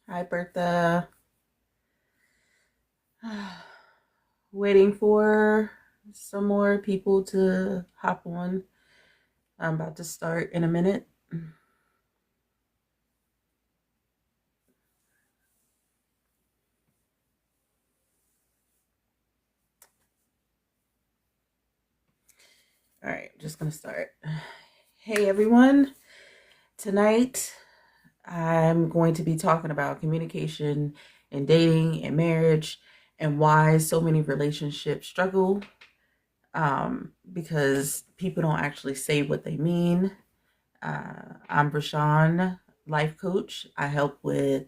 Hi, Bertha. Waiting for some more people to hop on. I'm about to start in a minute. All right, just gonna start. Hey, everyone. Tonight, I'm going to be talking about communication and dating and marriage and why so many relationships struggle, because people don't actually say what they mean. I'm Rashawn, life coach. I help with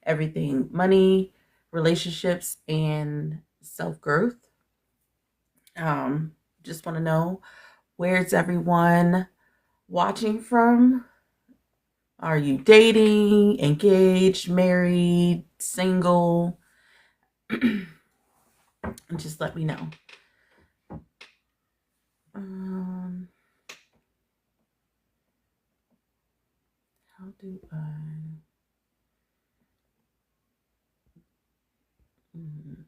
everything money, relationships, and self growth. Just want to know, where's everyone watching from? Are you dating, engaged, married, single? Just let me know. Um, how do I? Mm.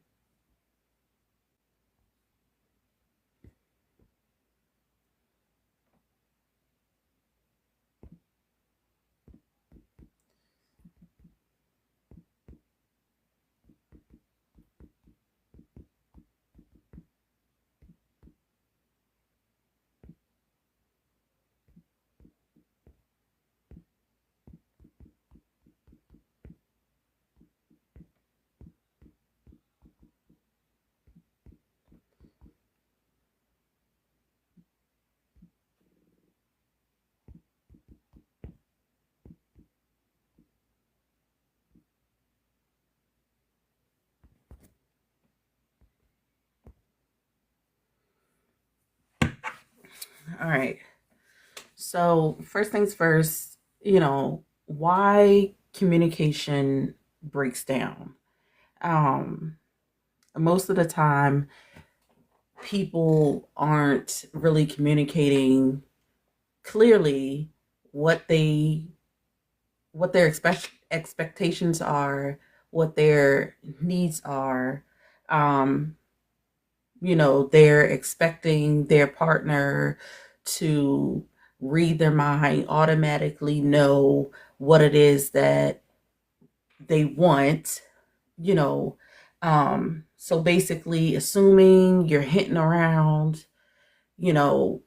All right. So, first things first, why communication breaks down. Um, Most of the time, people aren't really communicating clearly what they what their expectations are, what their needs are. Um, they're expecting their partner to read their mind, automatically know what it is that they want, you know. So basically, assuming you're hitting around, you know,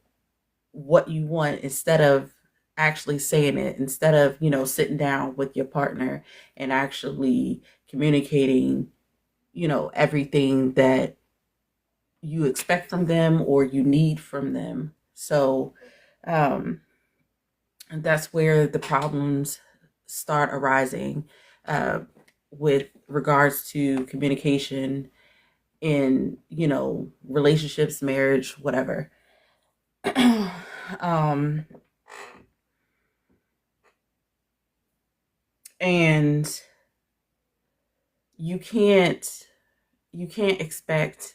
what you want instead of actually saying it, instead of, sitting down with your partner and actually communicating, everything that you expect from them or you need from them. So um, that's where the problems start arising uh, with regards to communication in, relationships, marriage, whatever. um, and you can't you can't expect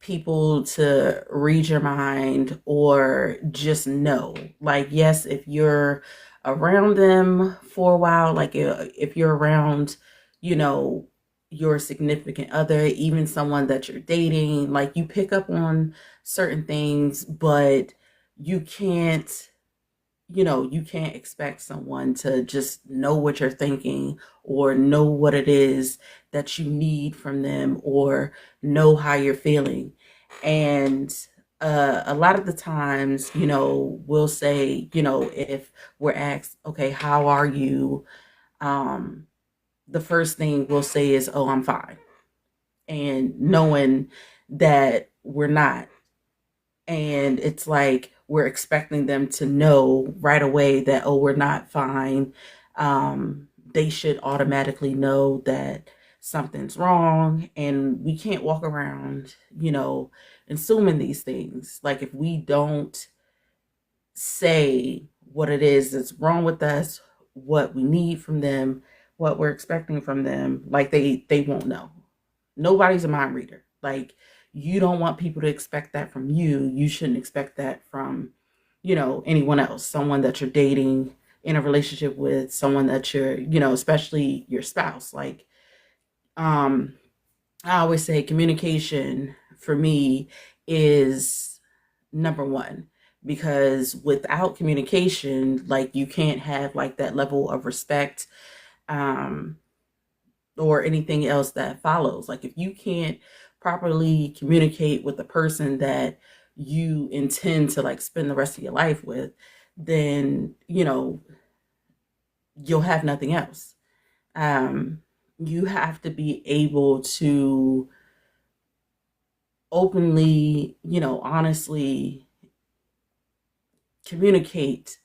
people to read your mind or just know. Like, yes, if you're around them for a while, like if you're around, you know, your significant other, even someone that you're dating, like you pick up on certain things, but you can't you can't expect someone to just know what you're thinking or know what it is that you need from them or know how you're feeling. And a lot of the times, we'll say, if we're asked, okay, how are you? Um, the first thing we'll say is, oh, I'm fine. And knowing that we're not, and it's like we're expecting them to know right away that, oh, we're not fine. They should automatically know that something's wrong, and we can't walk around assuming these things. Like, if we don't say what it is that's wrong with us, what we need from them, what we're expecting from them, like they won't know. Nobody's a mind reader. Like, you don't want people to expect that from you. You shouldn't expect that from, anyone else, someone that you're dating, in a relationship with, someone that you're, especially your spouse. Like, um, I always say communication for me is number one, because without communication, like, you can't have like that level of respect, um, or anything else that follows. Like, if you can't properly communicate with the person that you intend to like spend the rest of your life with, then you'll have nothing else. Um, you have to be able to openly, honestly communicate,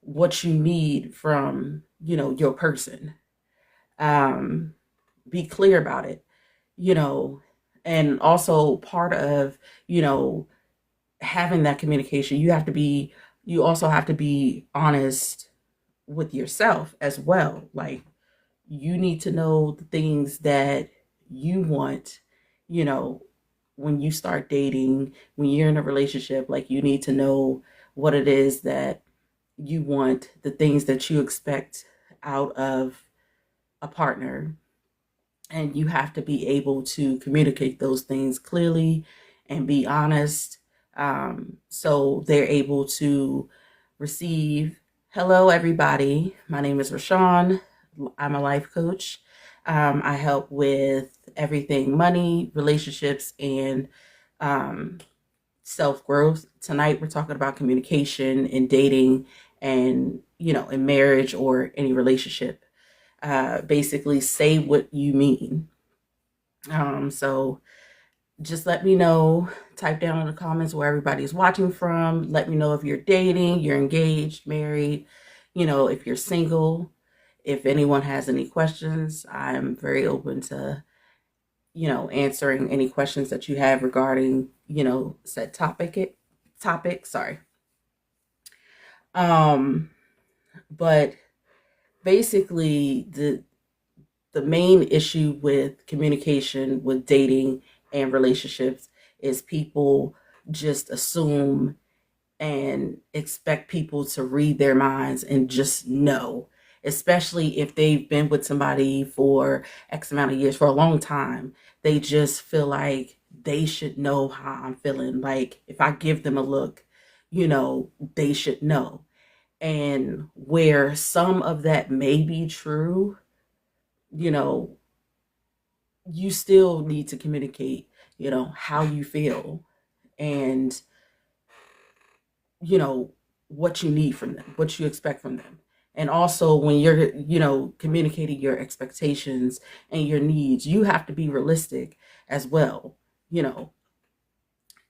what you need from, your person. Um, be clear about it, you know, and also part of, you know, having that communication, you also have to be honest with yourself as well. Like, you need to know the things that you want, you know, when you start dating, when you're in a relationship. Like, you need to know what it is that you want, the things that you expect out of a partner, and you have to be able to communicate those things clearly and be honest, so they're able to receive. Hello, everybody. My name is Rashawn. I'm a life coach. I help with everything money, relationships, and um, self growth. Tonight, we're talking about communication in dating and, in marriage or any relationship. Basically, say what you mean. So just let me know, type down in the comments where everybody's watching from. Let me know if you're dating, you're engaged, married, if you're single. If anyone has any questions, I'm very open to, answering any questions that you have regarding, said topic, sorry. Um, but basically the main issue with communication with dating and relationships is people just assume and expect people to read their minds and just know, especially if they've been with somebody for X amount of years, for a long time. They just feel like they should know how I'm feeling. Like if I give them a look, they should know. And where some of that may be true, you know, you still need to communicate, how you feel and, you know, what you need from them, what you expect from them. And also when you're, communicating your expectations and your needs, you have to be realistic as well. You know,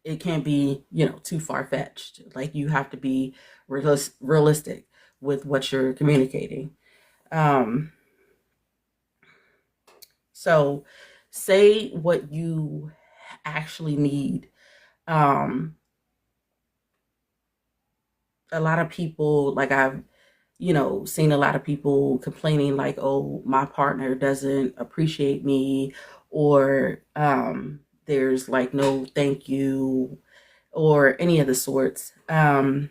it can't be, too far fetched. Like you have to be realistic with what you're communicating. Um, so say what you actually need. Um, a lot of people, like I've, seen a lot of people complaining like, oh, my partner doesn't appreciate me, or there's like no thank you, or any of the sorts. And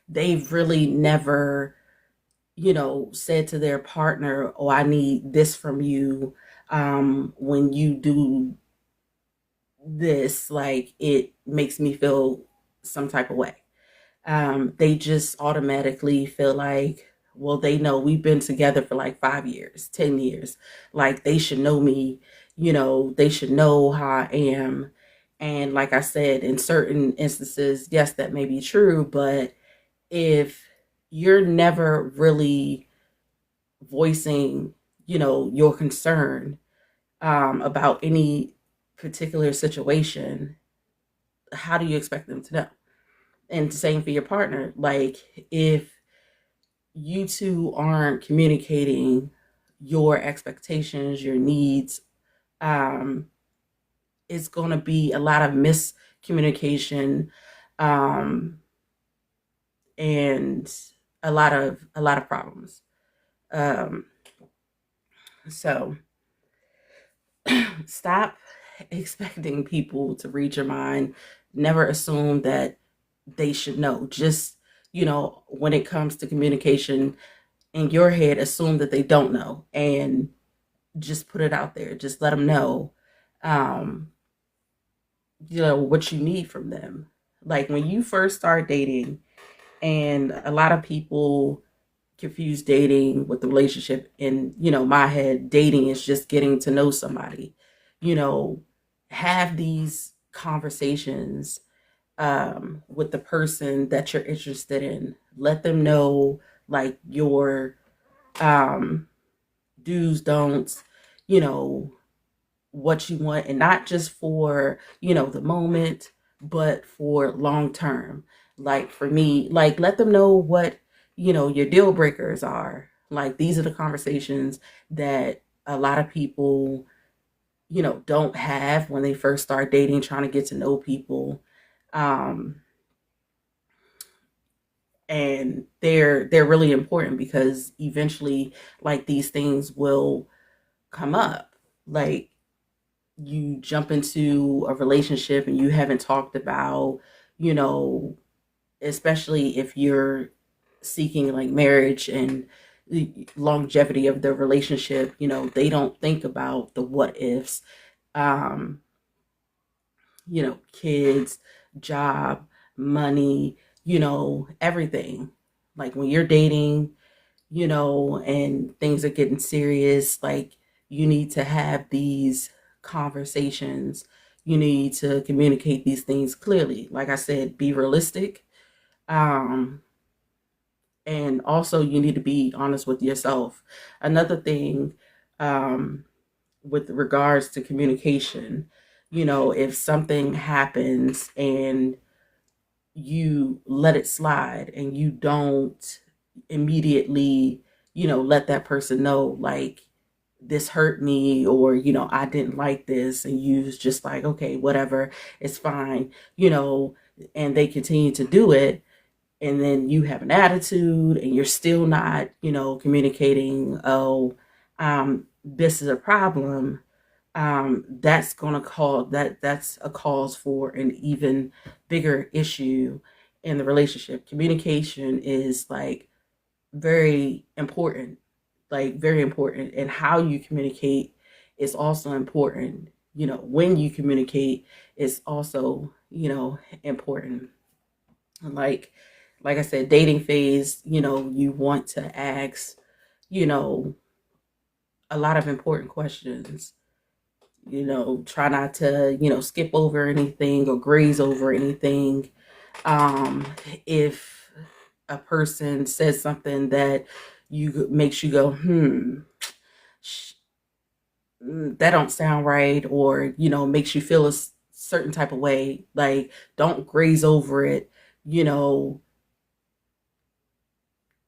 they've really never, said to their partner, oh, I need this from you. When you do this, like it makes me feel some type of way. They just automatically feel like, well, they know we've been together for like 5 years, 10 years. Like they should know me, they should know how I am. And like I said, in certain instances, yes, that may be true. But if you're never really voicing, your concern about any particular situation, how do you expect them to know? And same for your partner. Like if you two aren't communicating your expectations, your needs, um, it's going to be a lot of miscommunication, um, and a lot of problems. Um, so stop expecting people to read your mind. Never assume that they should know. Just, when it comes to communication in your head, assume that they don't know and just put it out there. Just let them know, um, what you need from them. Like when you first start dating, and a lot of people confuse dating with the relationship. In, my head, dating is just getting to know somebody. You know, have these conversations with the person that you're interested in. Let them know like your um, do's, don'ts, you know, what you want, and not just for, the moment, but for long term. Like for me, like let them know what, your deal breakers are. Like these are the conversations that a lot of people, don't have when they first start dating, trying to get to know people. Um, and they're really important because eventually like these things will come up. Like you jump into a relationship and you haven't talked about, you know, especially if you're seeking like marriage and the longevity of the relationship, they don't think about the what ifs, um, kids, job, money, everything. Like when you're dating, and things are getting serious, like you need to have these conversations. You need to communicate these things clearly. Like I said, be realistic. Um, and also you need to be honest with yourself. Another thing, um, with regards to communication, if something happens and you let it slide and you don't immediately, let that person know like this hurt me, or, I didn't like this, and you was just like, okay, whatever, it's fine, and they continue to do it, and then you have an attitude and you're still not, communicating, oh, this is a problem. that's going to that's a cause for an even bigger issue in the relationship. Communication is like very important, like very important, and how you communicate is also important. When you communicate is also, important. Like like I said, dating phase, you want to ask, you know, a lot of important questions. Try not to, skip over anything or graze over anything. If a person says something that you makes you go, that don't sound right, or makes you feel a certain type of way, like, don't graze over it. you know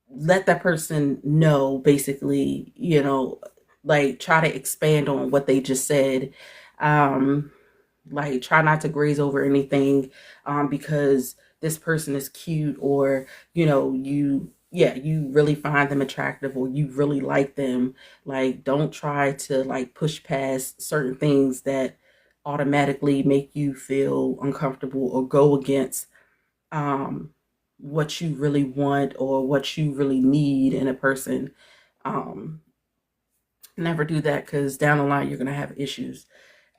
Let that person know, basically, like, try to expand on what they just said. um like, try not to graze over anything, because this person is cute, or you really find them attractive, or you really like them. Like, don't try to, like, push past certain things that automatically make you feel uncomfortable, or go against um what you really want, or what you really need in a person. um Never do that, because down the line you're going to have issues.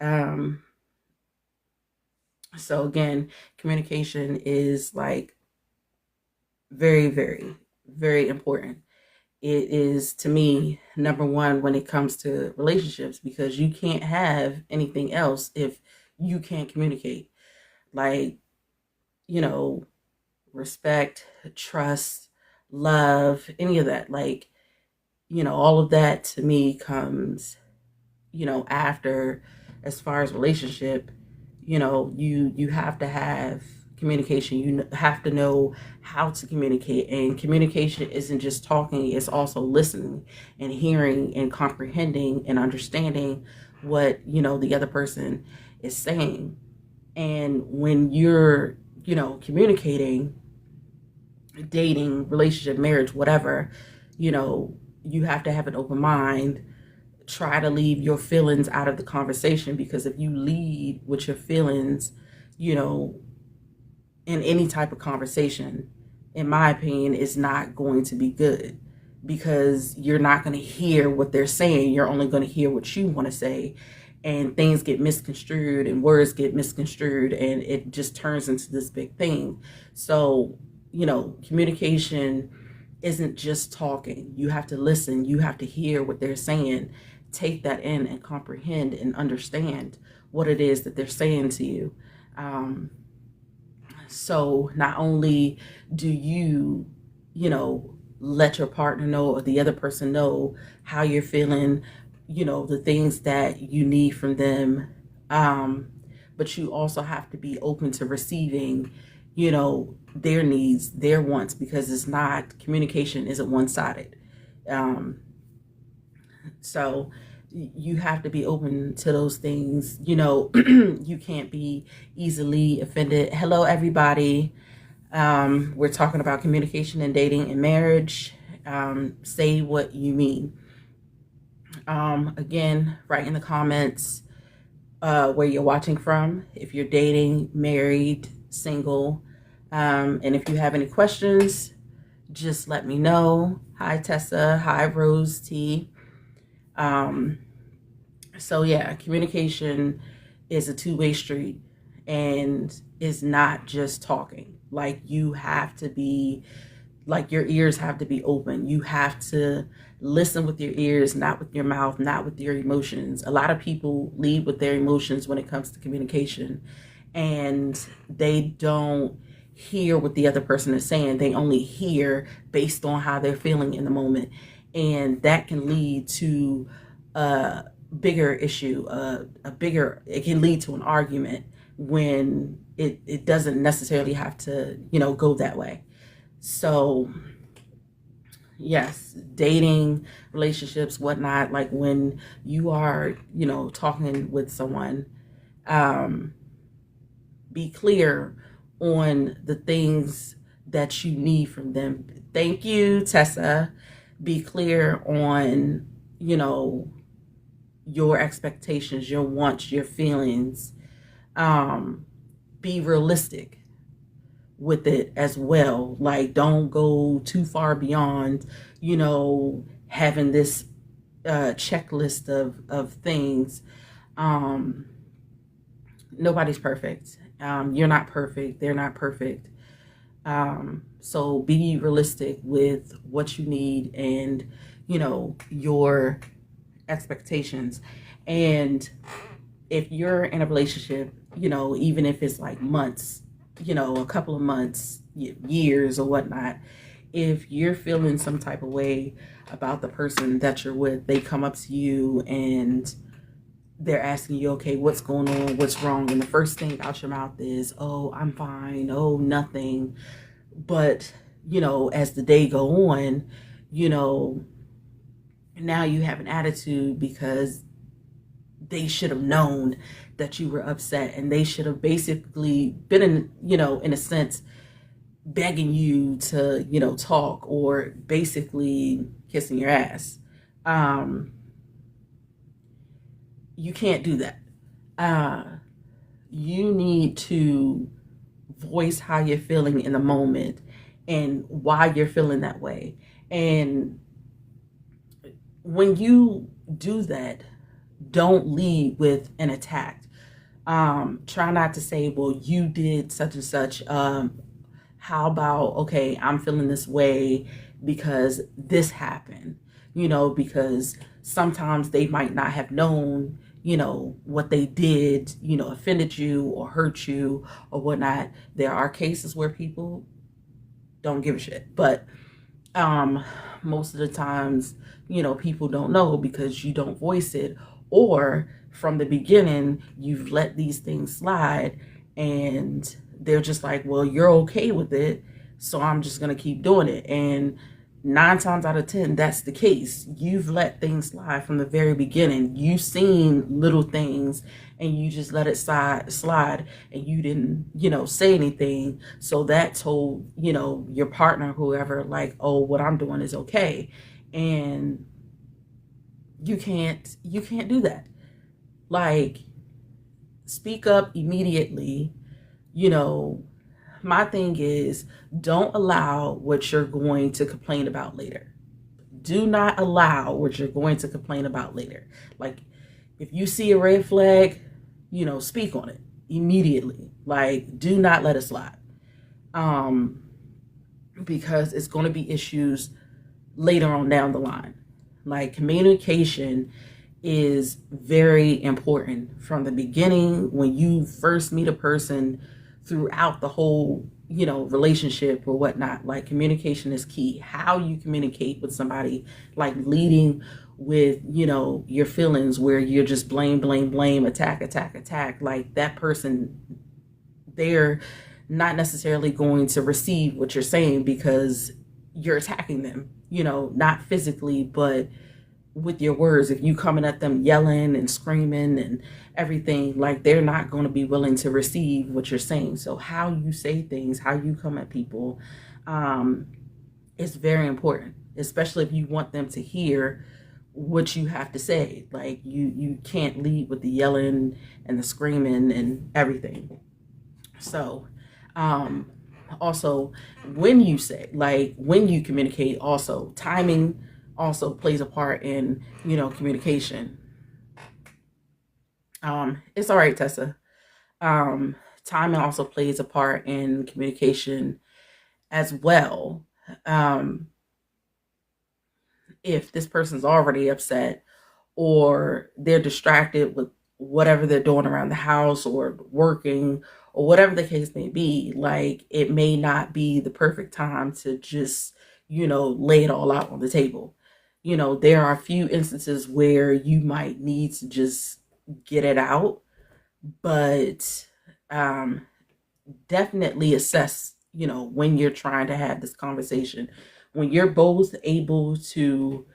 um So again, communication is like very, very, very important. It is, to me, number one when it comes to relationships, because you can't have anything else if you can't communicate. Like, you know, respect, trust, love, any of that. Like, all of that to me comes, after. As far as relationship, you have to have communication. You have to know how to communicate, and communication isn't just talking, it's also listening and hearing and comprehending and understanding what the other person is saying. And when you're communicating, dating, relationship, marriage, whatever, you know you have to have an open mind. Try to leave your feelings out of the conversation, because if you lead with your feelings, you know, in any type of conversation, in my opinion, is not going to be good, because you're not going to hear what they're saying. You're only going to hear what you want to say, and things get misconstrued, and words get misconstrued, and it just turns into this big thing. So, communication isn't just talking. You have to listen, you have to hear what they're saying, take that in and comprehend and understand what it is that they're saying to you. So not only do let your partner know, or the other person know, how you're feeling, the things that you need from them, but you also have to be open to receiving, their needs, their wants, because communication isn't one-sided. Um, so you have to be open to those things. You can't be easily offended. Hello, everybody. We're talking about communication and dating and marriage. Say what you mean. Again, write in the comments where you're watching from, if you're dating, married, single. And if you have any questions, just let me know. Hi, Tessa. Hi, Rose T. So yeah, communication is a two-way street, and is not just talking. Like, you have to be, like, your ears have to be open. You have to listen with your ears, not with your mouth, not with your emotions. A lot of people lead with their emotions when it comes to communication, and they don't hear what the other person is saying. They only hear based on how they're feeling in the moment, and that can lead to a bigger issue. It can lead to an argument, when it doesn't necessarily have to go that way. So yes, dating, relationships, whatnot, like, when you are talking with someone, be clear on the things that you need from them. Thank you, Tessa. Be clear on your expectations, your wants, your feelings. Be realistic with it as well. Like, don't go too far beyond, having this checklist of things. Um, Nobody's perfect. You're not perfect. They're not perfect. So be realistic with what you need and, your expectations. And if you're in a relationship, even if it's like months, a couple of months, years or whatnot, if you're feeling some type of way about the person that you're with, they come up to you and they're asking you, okay, what's going on? What's wrong? And the first thing out your mouth is, oh, I'm fine. Oh, nothing. But, as the day go on, now you have an attitude because they should have known that you were upset, and they should have basically been in a sense, begging you to, talk, or basically kissing your ass. Um, you can't do that. Uh, you need to voice how you're feeling in the moment and why you're feeling that way. And when you do that, don't lead with an attack. Try not to say, well, you did such and such. How about, okay, I'm feeling this way because this happened, because sometimes they might not have known, what they did, offended you or hurt you or whatnot. There are cases where people don't give a shit, but um, most of the times, people don't know because you don't voice it, or from the beginning, you've let these things slide and they're just like, well, you're okay with it, so I'm just going to keep doing it. And 9 times out of 10, that's the case. You've let things slide from the very beginning. You've seen little things and you just let it slide, and you didn't, say anything. So that told, your partner, whoever, like, oh, what I'm doing is okay. And you can't do that. Like, speak up immediately. My thing is, don't allow what you're going to complain about later. Do not allow what you're going to complain about later. Like, if you see a red flag, speak on it immediately. Like, do not let it slide. Um, because it's going to be issues later on down the line. Like, communication is very important from the beginning. When you first meet a person, throughout the whole, relationship or whatnot, like, communication is key. How you communicate with somebody, like leading with, your feelings, where you're just blame, attack, like, that person, they're not necessarily going to receive what you're saying because you're attacking them, not physically, but with your words. If you coming at them yelling and screaming and everything, like, they're not going to be willing to receive what you're saying. So how you say things, how you come at people, is very important, especially if you want them to hear what you have to say. Like, you can't lead with the yelling and the screaming and everything. So also, when you say, like, when you communicate, also timing also plays a part in, communication. It's all right, Tessa. Timing also plays a part in communication as well. um if this person's already upset, or they're distracted with whatever they're doing around the house or working, or whatever the case may be, like, it may not be the perfect time to just, lay it all out on the table. There are a few instances where you might need to just get it out, but um, definitely assess, when you're trying to have this conversation, when you're both able to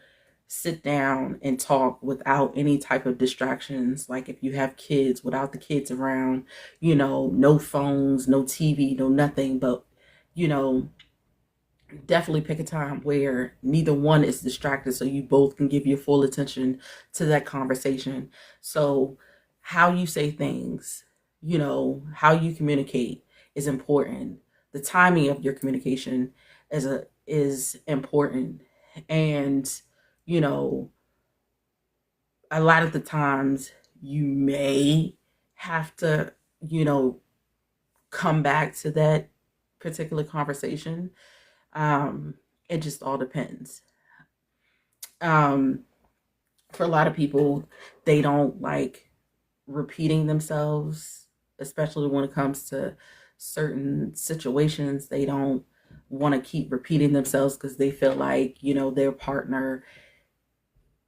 sit down and talk without any type of distractions. Like, if you have kids, without the kids around, no phones, no TV, no nothing, but, you know, definitely pick a time where neither one is distracted so you both can give your full attention to that conversation. So how you say things, how you communicate is important. The timing of your communication is important. And you know a lot of the times you may have to you know come back to that particular conversation. um it just all depends. um for a lot of people, they don't like repeating themselves, especially when it comes to certain situations. They don't want to keep repeating themselves because they feel like their partner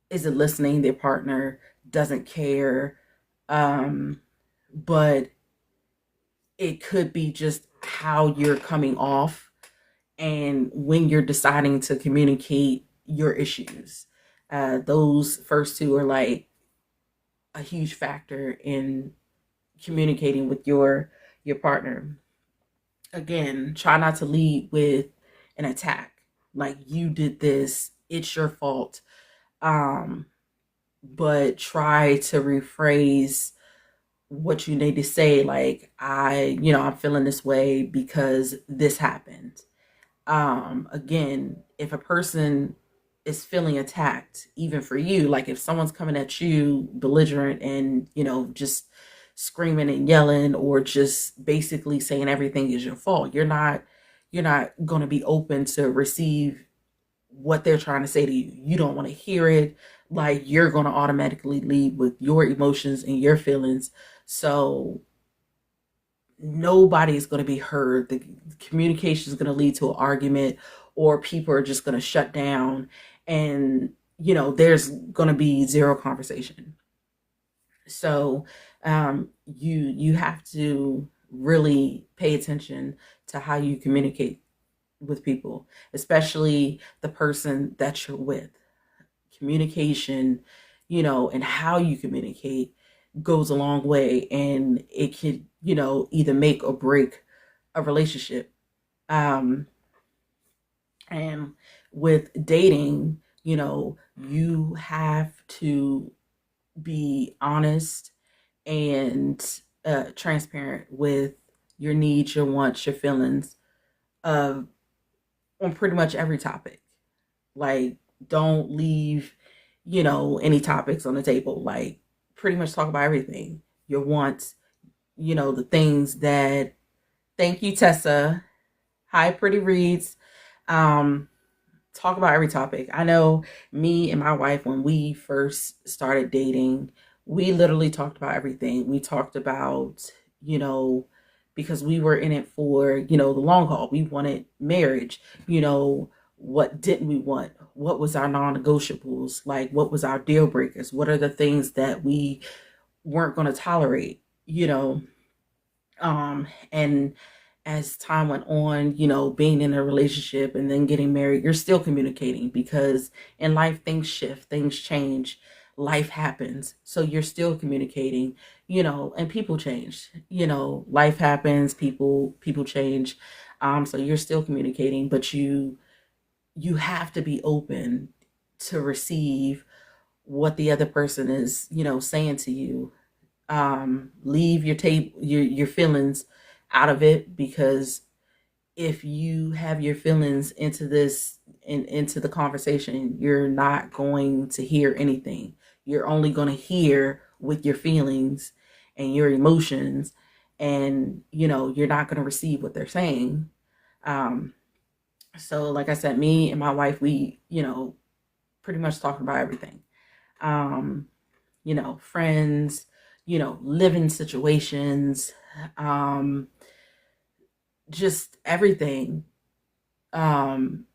isn't listening, their partner doesn't care. But it could be just how you're coming off and when you're deciding to communicate your issues. Those first two are like a huge factor in communicating with your partner. Again, try not to lead with an attack, like you did this, it's your fault. um but try to rephrase what you need to say, like, I'm feeling this way because this happened. Again, if a person is feeling attacked, even for you, like if someone's coming at you belligerent and just screaming and yelling, or just basically saying everything is your fault, you're not going to be open to receive what they're trying to say to you. You don't want to hear it. Like, you're going to automatically lead with your emotions and your feelings. So nobody is going to be heard. The communication is going to lead to an argument, or people are just going to shut down, and there's going to be zero conversation. So you have to really pay attention to how you communicate with people, especially the person that you're with. Communication, and how you communicate goes a long way, and it could, either make or break a relationship. Um, and with dating, you have to be honest and transparent with your needs, your wants, your feelings, uh, on pretty much every topic. Like, don't leave, any topics on the table. Like, pretty much talk about everything. Your wants, the things that, thank you, Tessa. Hi, Pretty Reads. Um, Talk about every topic. I know me and my wife, when we first started dating, we literally talked about everything. We talked about, you know, because we were in it for, the long haul. We wanted marriage. What didn't we want? What was our non-negotiables? Like, what was our deal breakers? What are the things that we weren't going to tolerate? And as time went on, being in a relationship and then getting married, you're still communicating, because in life things shift, things change, life happens. So you're still communicating, and people change. Life happens, people change. So you're still communicating, but you have to be open to receive what the other person is, saying to you. Leave your feelings out of it, because if you have your feelings into the conversation, you're not going to hear anything. You're only going to hear with your feelings and your emotions, and you're not going to receive what they're saying. um so like I said, me and my wife, we pretty much talk about everything. um Friends, living situations, um, just everything. Um,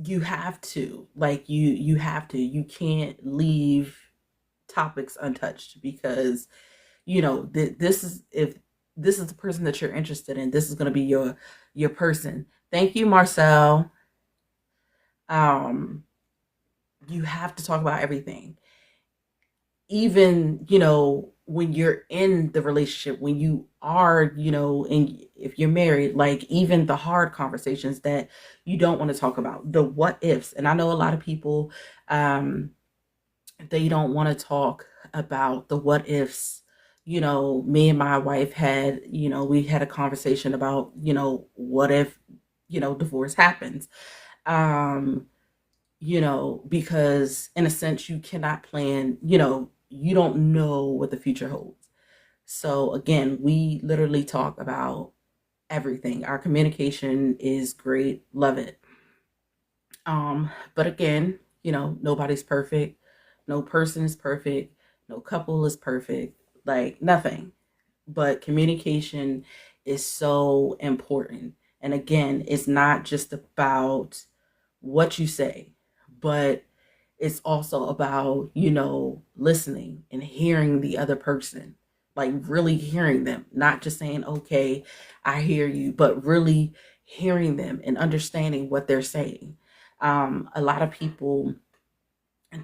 you have to, like, you have to, you can't leave topics untouched, because this is, if this is the person that you're interested in, this is going to be your person. Thank you, Marcel. Um, you have to talk about everything, even when you're in the relationship, when you are in if you're married, like even the hard conversations that you don't want to talk about, the what ifs. And I know a lot of people, um, they don't want to talk about the what ifs. Me and my wife had, we had a conversation about, what if, divorce happens. Um, because in a sense, you cannot plan, you don't know what the future holds. So again, we literally talk about everything. Our communication is great, love it. But again, nobody's perfect. No person is perfect. No couple is perfect. Like nothing. But communication is so important. And again, it's not just about what you say, but it's also about, listening and hearing the other person, like really hearing them, not just saying, okay, I hear you, but really hearing them and understanding what they're saying. A lot of people,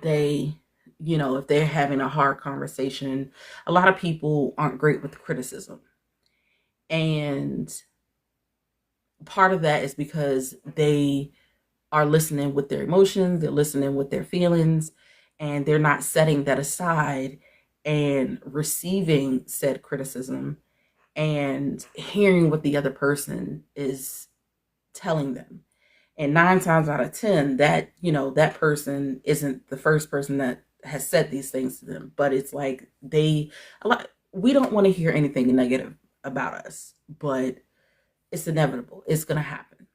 they, if they're having a hard conversation, a lot of people aren't great with criticism. And part of that is because they are listening with their emotions, they're listening with their feelings, and they're not setting that aside and receiving said criticism and hearing what the other person is telling them. And 9 times out of 10, that, that person isn't the first person that has said these things to them, but it's like we don't want to hear anything negative about us, but it's inevitable. It's going to happen,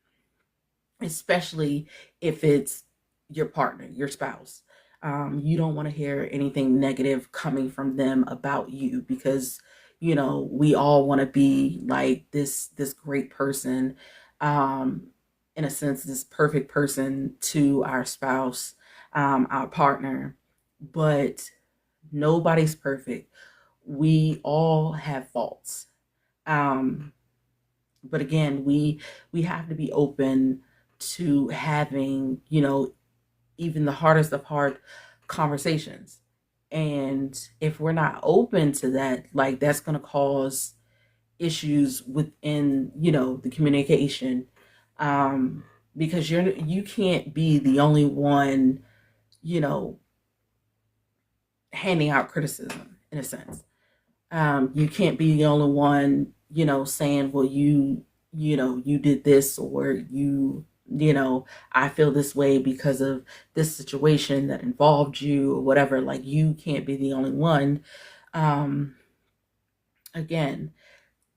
especially if it's your partner, your spouse. You don't want to hear anything negative coming from them about you, because we all want to be like this great person, um, in a sense, this perfect person to our spouse, our partner. But nobody's perfect. We all have faults. Um, but again, we have to be open to having, even the hardest of hard conversations. And if we're not open to that, like that's going to cause issues within, the communication. Um, because you can't be the only one, you know, handing out criticism in a sense. You can't be the only one, saying, well, you did this, or I feel this way because of this situation that involved you or whatever. Like you can't be the only one. Um, Again,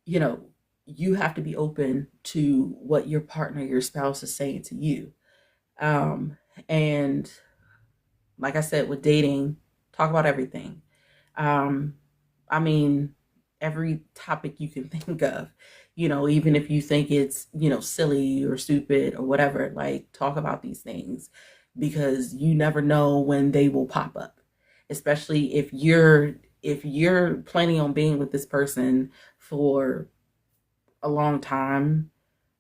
you know, you have to be open to what your partner, your spouse is saying to you. And like I said, with dating, talk about everything. Um, I mean, every topic you can think of, even if you think it's, silly or stupid or whatever, like talk about these things, because you never know when they will pop up, especially if you're planning on being with this person for a long time.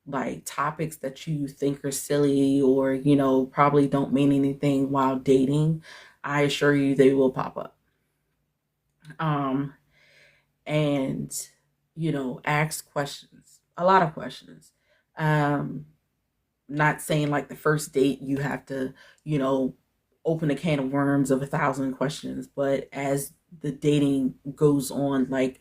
Like topics that you think are silly or, probably don't mean anything while dating, I assure you they will pop up. Um, and ask questions, a lot of questions. um Not saying like the first date you have to, you know open a can of worms of 1,000 questions, but as the dating goes on, like,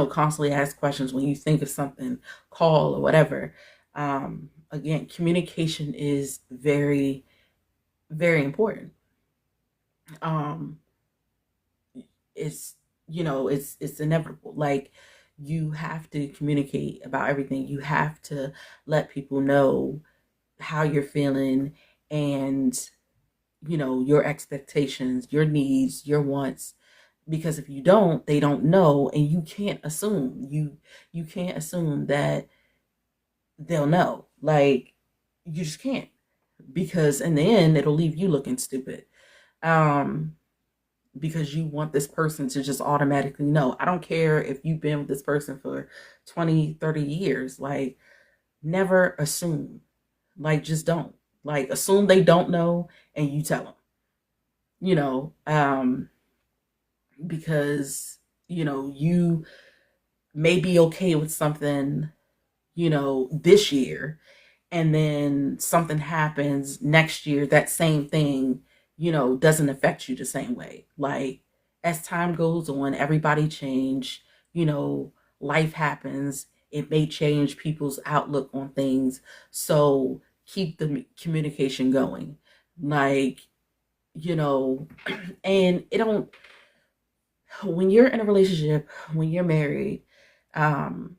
constantly ask questions when you think of something, call or whatever. Again, communication is very, very important. um it's it's inevitable. Like, you have to communicate about everything. You have to let people know how you're feeling, and your expectations, your needs, your wants, because if you don't, they don't know, and you can't assume that they'll know. Like, you just can't, because in the end it'll leave you looking stupid. um because you want this person to just automatically know. I don't care if you've been with this person for 20, 30 years. Like, never assume. Like, just don't. Like, assume they don't know and you tell them, you know, because, you may be okay with something this year, and then something happens next year, that same thing, doesn't affect you the same way. Like, as time goes on, everybody change, you know, life happens. It may change people's outlook on things. So keep the communication going. Like, you know, and it don't, when you're in a relationship, when you're married, um,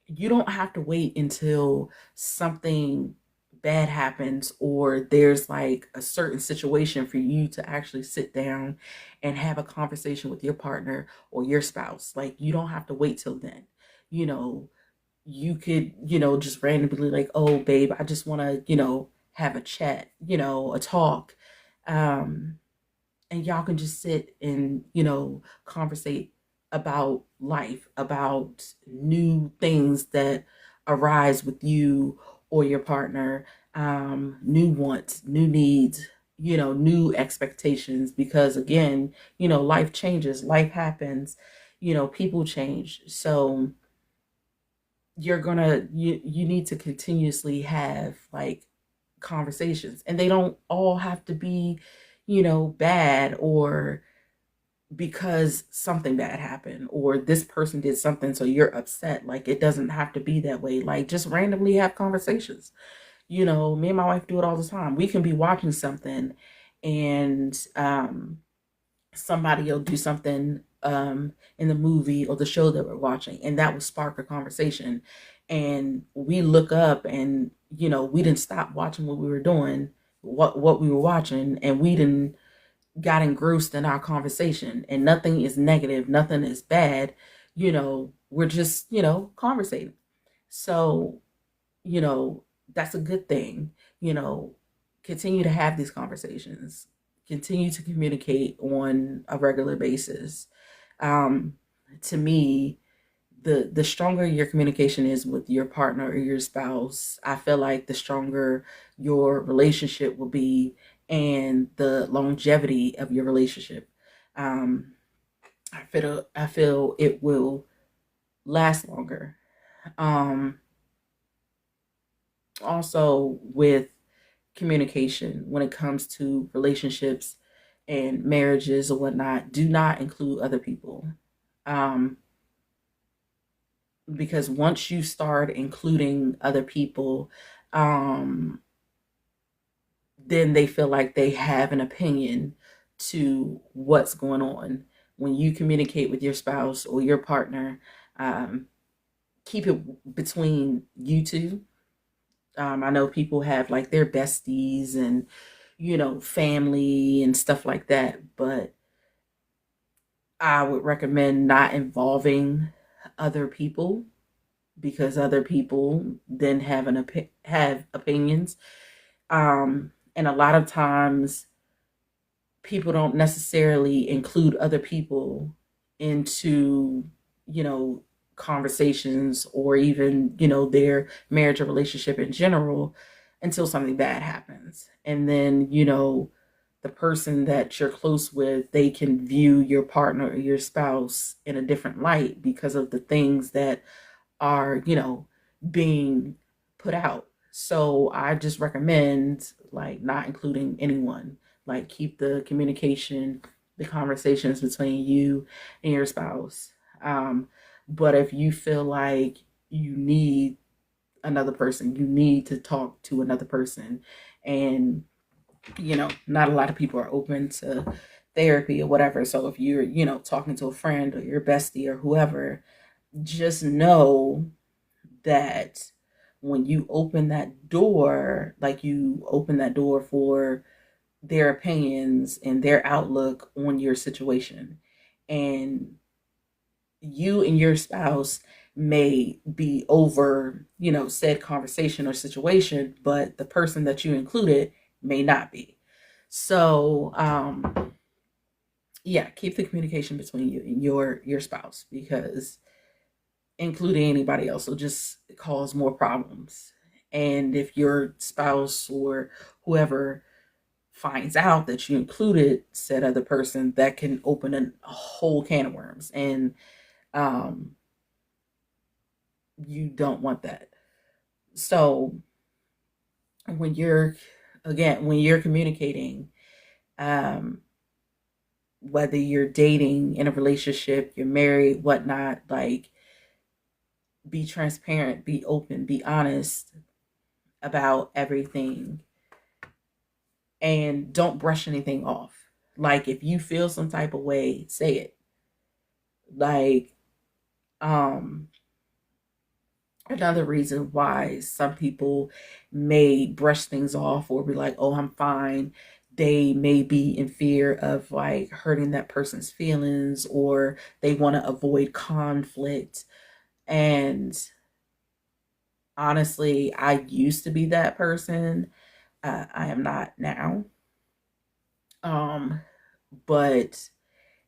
you don't have to wait until something bad happens or there's like a certain situation for you to actually sit down and have a conversation with your partner or your spouse. Like, you don't have to wait till then. You know, you could, just randomly like, oh babe, I just want to, have a chat, a talk. Um and y'all can just sit and conversate about life, about new things that arise with you or your partner, new wants, new needs, new expectations, because again, life changes, life happens, people change. So you need to continuously have like conversations, and they don't all have to be bad, or because something bad happened or this person did something so you're upset. Like, it doesn't have to be that way. Like, just randomly have conversations. Me and my wife do it all the time. We can be watching something, and somebody will do something in the movie or the show that we're watching, and that will spark a conversation. And we look up, and we didn't stop watching what we were doing, what we were watching, and we didn't got engrossed in our conversation. And nothing is negative, nothing is bad. We're just conversating. So you know, that's a good thing. You know, continue to have these conversations, continue to communicate on a regular basis. Um, to me, the stronger your communication is with your partner or your spouse, I feel like the stronger your relationship will be, and the longevity of your relationship. Um, I feel it will last longer. Um, Also, with communication, when it comes to relationships and marriages or whatnot, do not include other people. Um, because once you start including other people, um, then they feel like they have an opinion to what's going on. When you communicate with your spouse or your partner, um, keep it between you two. I know people have like their besties and, family and stuff like that, but I would recommend not involving other people, because other people then have opinions. And a lot of times people don't necessarily include other people into, you know, conversations, or even, their marriage or relationship in general, until something bad happens. And then, the person that you're close with, they can view your partner or your spouse in a different light because of the things that are, being put out. So I just recommend like not including anyone. Like, keep the communication, the conversations between you and your spouse. Um, but if you feel like you need another person, you need to talk to another person, and not a lot of people are open to therapy or whatever. So if you're, talking to a friend or your bestie or whoever, just know that when you open that door, like, you open that door for their opinions and their outlook on your situation. And you and your spouse may be over, said conversation or situation, but the person that you included may not be. So, yeah, keep the communication between you and your spouse, because including anybody else will just cause more problems. And if your spouse or whoever finds out that you included said other person, that can open a whole can of worms. And um, You don't want that. So when you're, again, when you're communicating, um, whether you're dating, in a relationship, you're married, whatnot, like, be transparent, be open, be honest about everything, and don't brush anything off. Like, if you feel some type of way, say it. Like, um another reason why some people may brush things off or be like, "Oh, I'm fine." They may be in fear of like hurting that person's feelings, or they want to avoid conflict. And honestly, I used to be that person. I am not now. Um, but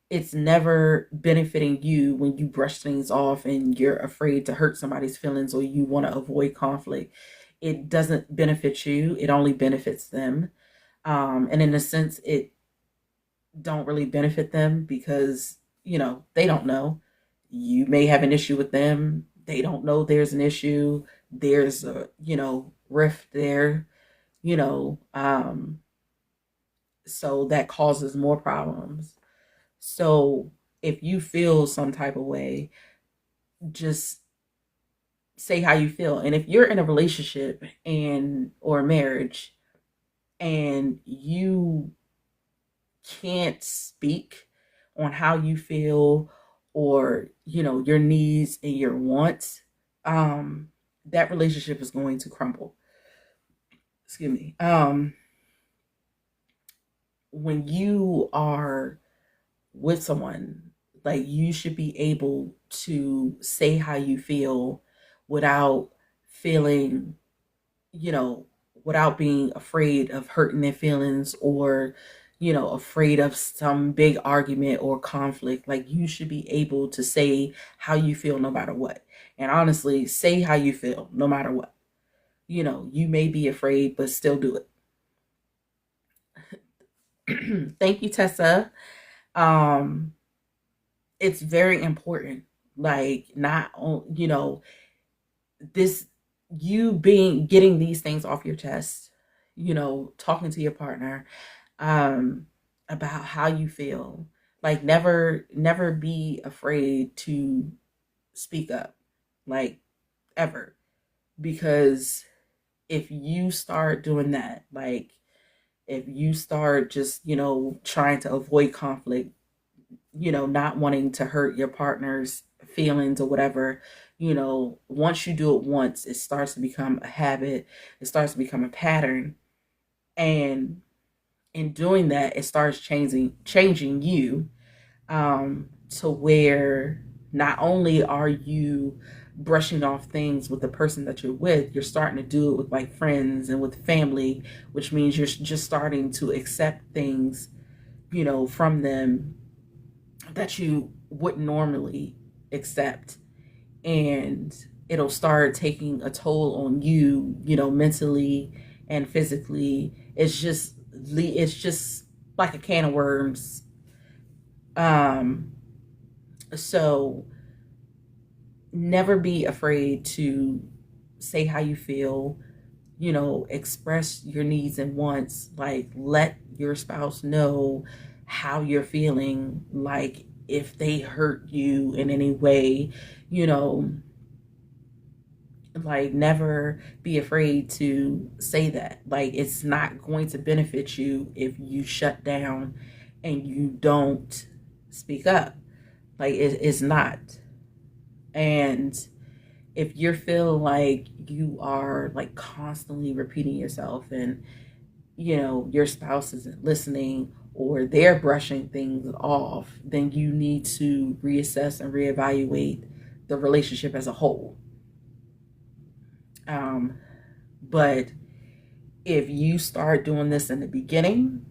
it's never benefiting you when you brush things off and you're afraid to hurt somebody's feelings or you want to avoid conflict. It doesn't benefit you. It only benefits them. And in a sense, it don't really benefit them because, they don't know. You may have an issue with them. They don't know there's an issue. There's a, rift there, you know, um, so that causes more problems. So if you feel some type of way, just say how you feel. And if you're in a relationship and or a marriage and you can't speak on how you feel, or your needs and your wants, that relationship is going to crumble. Excuse me. When you are with someone, like, you should be able to say how you feel without feeling, you know, without being afraid of hurting their feelings, or, afraid of some big argument or conflict. Like, you should be able to say how you feel no matter what. And honestly, say how you feel no matter what. You may be afraid, but still do it. Thank you, Tessa. Um, it's very important. Like, not on, this, you being getting these things off your chest, talking to your partner, um about how you feel. Like, never be afraid to speak up, like, ever. Because if you start doing that, like, if you start just, trying to avoid conflict, not wanting to hurt your partner's feelings or whatever, once you do it once, it starts to become a habit, it starts to become a pattern. And in doing that, it starts changing you, to where not only are you brushing off things with the person that you're with, you're starting to do it with like friends and with family, which means you're just starting to accept things, from them that you wouldn't normally accept. And it'll start taking a toll on you, mentally and physically. It's just like a can of worms. um so never be afraid to say how you feel, express your needs and wants. Like, let your spouse know how you're feeling. Like, if they hurt you in any way, you know, like, never be afraid to say that. Like, it's not going to benefit you if you shut down and you don't speak up. Like, it's not. And if you're feeling like you are like constantly repeating yourself, and your spouse isn't listening, or they're brushing things off, then you need to reassess and reevaluate the relationship as a whole. um, but if you start doing this in the beginning,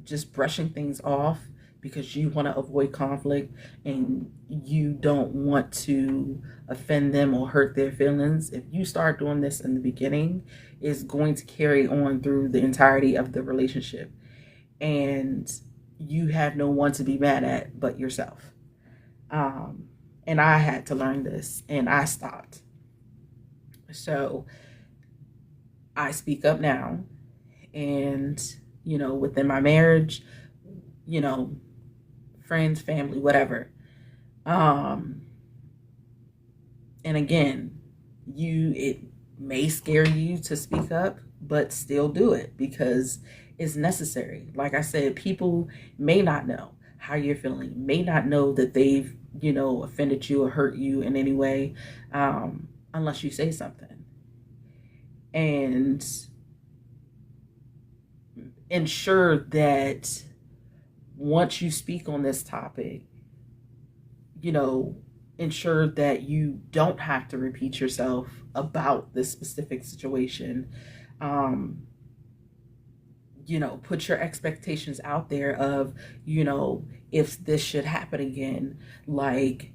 just brushing things off because you want to avoid conflict and you don't want to offend them or hurt their feelings, if you start doing this in the beginning, it's going to carry on through the entirety of the relationship. And you have no one to be mad at but yourself. Um, and I had to learn this, and I stopped. So I speak up now, and, within my marriage, you know, friends, family, whatever. Um, and again, it may scare you to speak up, but still do it because it's necessary. Like I said, people may not know how you're feeling, may not know that they've, offended you or hurt you in any way, unless you say something. And ensure that once you speak on this topic, you know, ensure that you don't have to repeat yourself about this specific situation. Um, put your expectations out there of, if this should happen again, like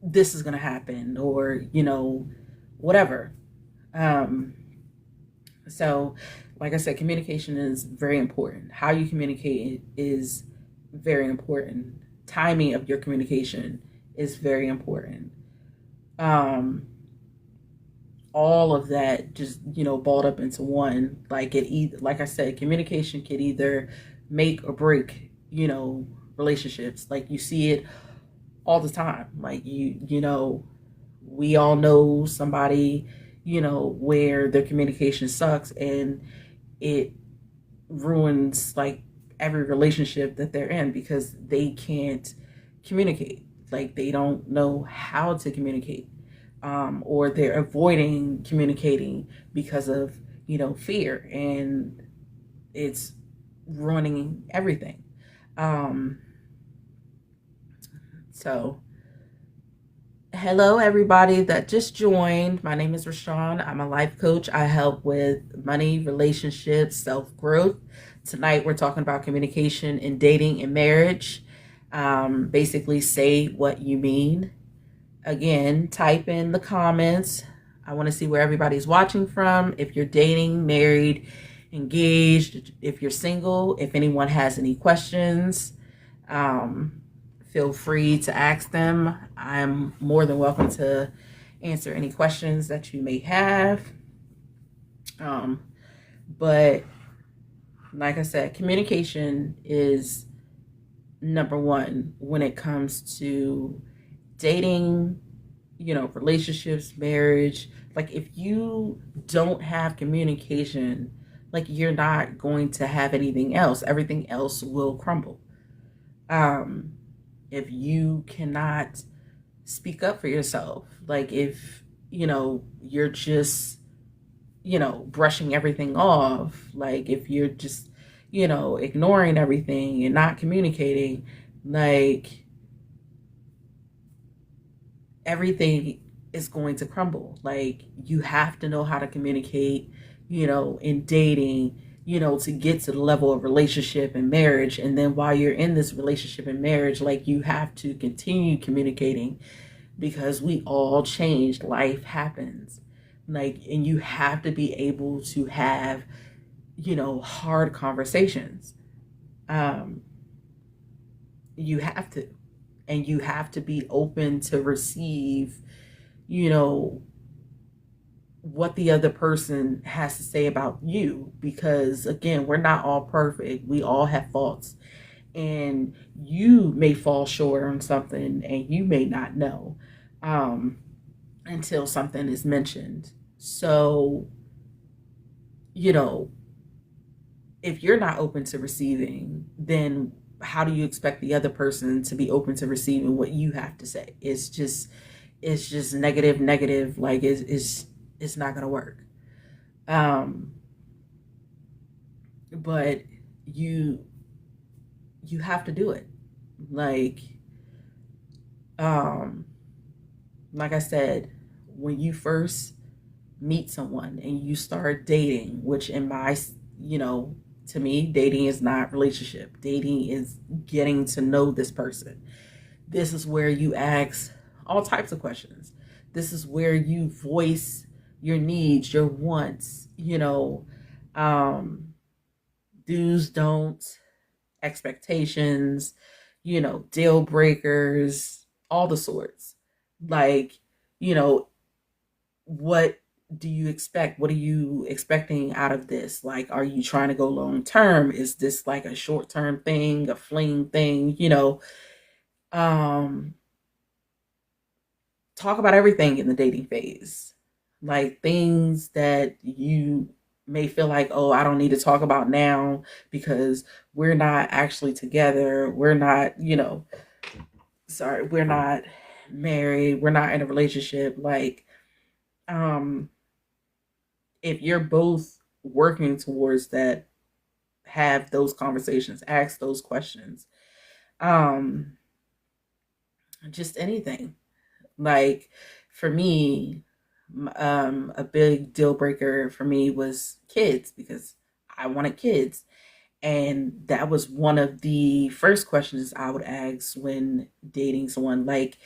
this is going to happen, or, whatever. Um, so, like I said, communication is very important. How you communicate is very important. Timing of your communication is very important. Um, all of that just, balled up into one. Like I said, communication could either make or break, relationships. Like you see it all the time. Like we all know somebody, where their communication sucks and it ruins like every relationship that they're in because they can't communicate. Like they don't know how to communicate, or they're avoiding communicating because of fear, and it's ruining everything. Um, so hello, everybody that just joined. My name is Rashawn. I'm a life coach. I help with money, relationships, self growth. Tonight, we're talking about communication in dating and marriage. Basically, say what you mean. Again, type in the comments. I want to see where everybody's watching from. If you're dating, married, engaged, if you're single, if anyone has any questions. Feel free to ask them. I'm more than welcome to answer any questions that you may have. But like I said, communication is number one when it comes to dating, relationships, marriage. Like if you don't have communication, like you're not going to have anything else. Everything else will crumble. If you cannot speak up for yourself, like if you're just brushing everything off, like if you're just ignoring everything and not communicating, like everything is going to crumble. Like you have to know how to communicate, in dating, to get to the level of relationship and marriage. And then while you're in this relationship and marriage, like you have to continue communicating because we all change. Life happens. Like, and you have to be able to have, hard conversations. You have to. And you have to be open to receive, what the other person has to say about you, because again, we're not all perfect. We all have faults, and you may fall short on something and you may not know, until something is mentioned. So if you're not open to receiving, then how do you expect the other person to be open to receiving what you have to say? It's just negative. Like it's not gonna work. But you have to do it. Like um like I said, when you first meet someone and you start dating, which in my, to me, dating is not relationship. Dating is getting to know this person. This is where you ask all types of questions. This is where you voice your needs, your wants, do's, don'ts, expectations, deal breakers, all the sorts. Like, you know, what do you expect? What are you expecting out of this? Like, are you trying to go long term? Is this like a short term thing, a fling thing? Um, talk about everything in the dating phase, like things that you may feel like, oh, I don't need to talk about now because we're not actually together. We're not, sorry, we're not married. We're not in a relationship. Like, um, if you're both working towards that, have those conversations, ask those questions. Um, just anything. Like for me, a big deal breaker for me was kids because I wanted kids. And that was one of the first questions I would ask when dating someone. Like,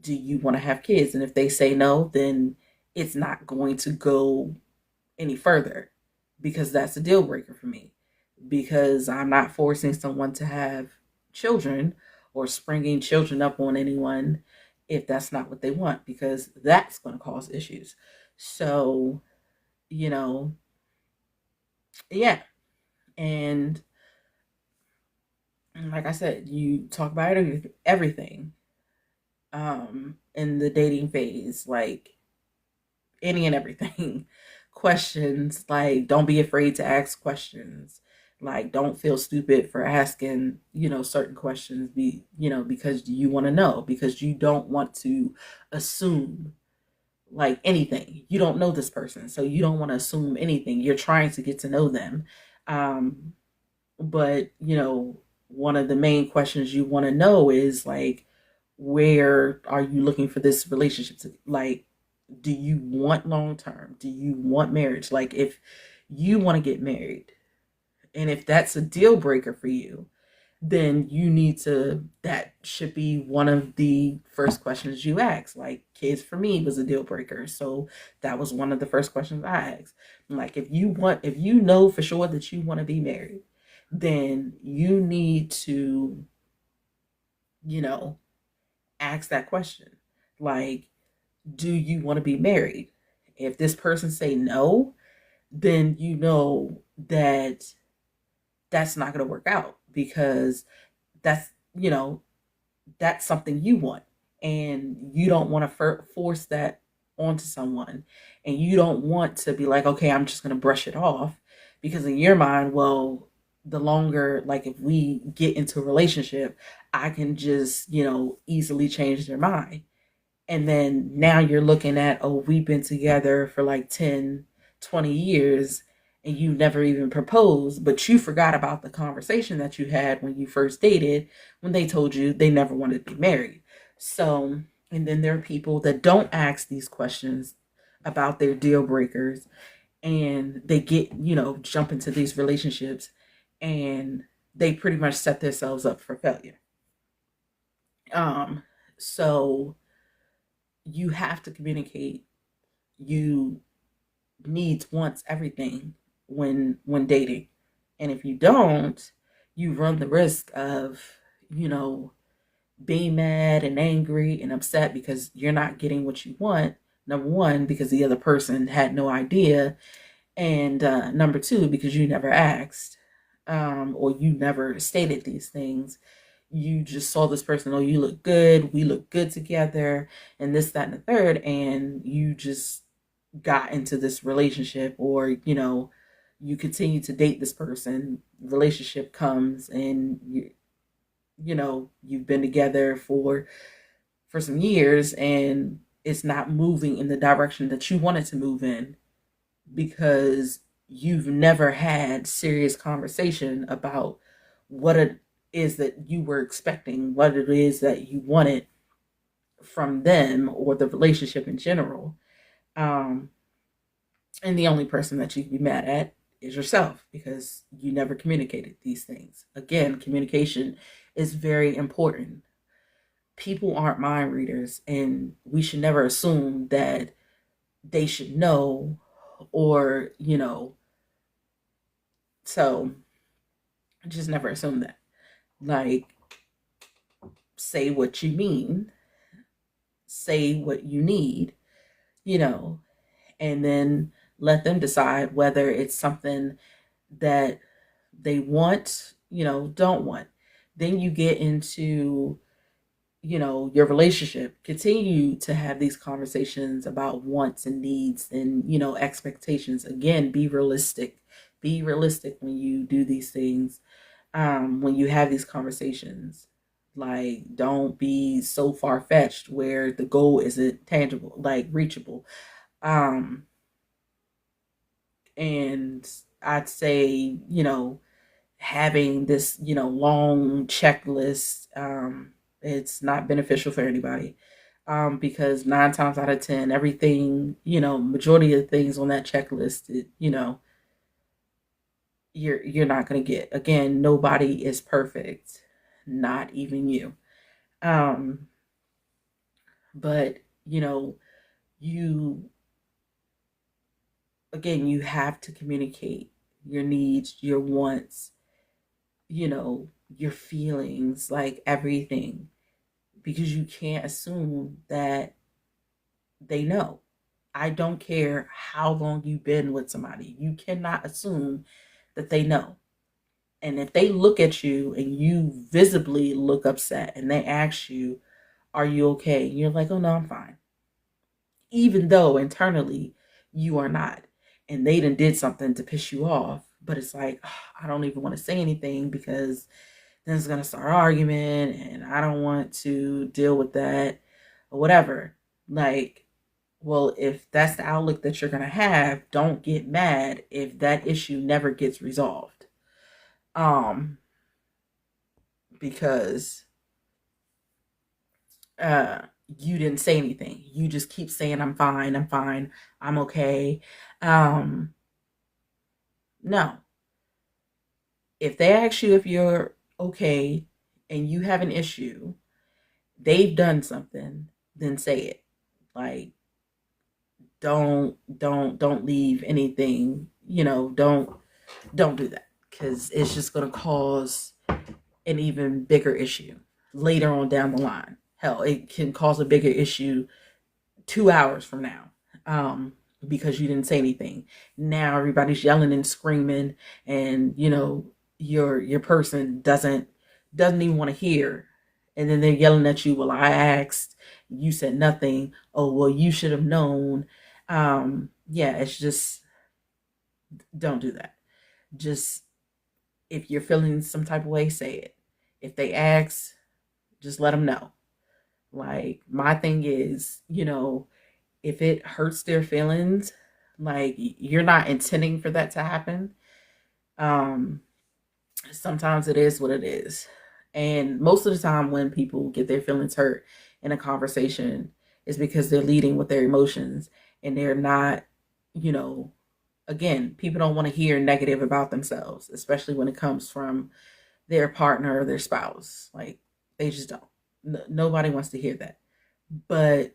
do you want to have kids? And if they say no, then it's not going to go any further because that's a deal breaker for me. Because I'm not forcing someone to have children or springing children up on anyone if that's not what they want, because that's going to cause issues. So, you know, yeah. And like I said, you talk about everything in the dating phase, like any and everything. Questions, like don't be afraid to ask questions. Like don't feel stupid for asking, certain questions because you want to know, because you don't want to assume like anything. You don't know this person, so you don't want to assume anything. You're trying to get to know them. Um but, one of the main questions you want to know is like, where are you looking for this relationship to, like, do you want long term? Do you want marriage? Like, if you want to get married and if that's a deal breaker for you, then that should be one of the first questions you ask. Like, kids for me was a deal breaker. So that was one of the first questions I asked. Like, if you know for sure that you want to be married, then you need to, you know, ask that question. Like, do you want to be married? If this person say no, then you know that that's not going to work out, because that's, that's something you want, and you don't want to force that onto someone, and you don't want to be like, okay, I'm just going to brush it off, because in your mind, well, the longer, like if we get into a relationship, I can just, easily change their mind. And then now you're looking at, oh, we've been together for like 10, 20 years and you never even proposed, but you forgot about the conversation that you had when you first dated, when they told you they never wanted to be married. So, and then there are people that don't ask these questions about their deal breakers, and they get, jump into these relationships, and they pretty much set themselves up for failure. Um, so you have to communicate. You needs, wants, everything when dating. And if you don't, you run the risk of, you know, being mad and angry and upset because you're not getting what you want. Number one, because the other person had no idea. And number two, because you never asked, or you never stated these things. You just saw this person, oh, you look good, we look good together, and this, that, and the third, and you just got into this relationship, or, you continue to date this person, relationship comes, and you've been together for some years, and it's not moving in the direction that you wanted to move in, because you've never had serious conversation about what it is that you were expecting, what it is that you wanted from them or the relationship in general. Um, and the only person that you can be mad at is yourself, because you never communicated these things. Again, communication is very important. People aren't mind readers, and we should never assume that they should know, or, so just never assume that. Like, say what you mean, say what you need, you know, and then let them decide whether it's something that they want, don't want. Then you get into, your relationship. Continue to have these conversations about wants and needs and, expectations. Again, be realistic. Be realistic when you do these things, when you have these conversations. Like, don't be so far fetched where the goal isn't tangible, like reachable. Um, and I'd say, having this, long checklist, it's not beneficial for anybody. Because 9 times out of 10, everything, majority of the things on that checklist, you're not going to get. Again, nobody is perfect, not even you. Um, but, you, again, you have to communicate your needs, your wants, your feelings, like everything, because you can't assume that they know. I don't care how long you've been with somebody. You cannot assume that they know. And if they look at you and you visibly look upset and they ask you, "Are you okay?" And you're like, "Oh, no, I'm fine." Even though internally you are not. And they done did something to piss you off. But it's like, oh, I don't even want to say anything because then it's going to start an argument and I don't want to deal with that or whatever. Like, well, if that's the outlook that you're going to have, don't get mad if that issue never gets resolved. Um, because uh you didn't say anything. You just keep saying I'm fine, I'm okay. Um, no. If they ask you if you're okay and you have an issue, they've done something, then say it. Like, don't leave anything, don't do that, because it's just going to cause an even bigger issue later on down the line. Hell, it can cause a bigger issue 2 hours from now, because you didn't say anything. Now everybody's yelling and screaming, and your person doesn't even want to hear, and then they're yelling at you. Well, I asked, you said nothing. Oh, well, you should have known. Yeah, it's just, don't do that. Just, if you're feeling some type of way, say it. If they ask, just let them know. Like, my thing is, if it hurts their feelings, like, you're not intending for that to happen. Um, Sometimes it is what it is. And most of the time when people get their feelings hurt in a conversation is because they're leading with their emotions and they're not, you know, again, people don't want to hear negative about themselves, especially when it comes from their partner or their spouse. Like, they just don't. Nobody wants to hear that. But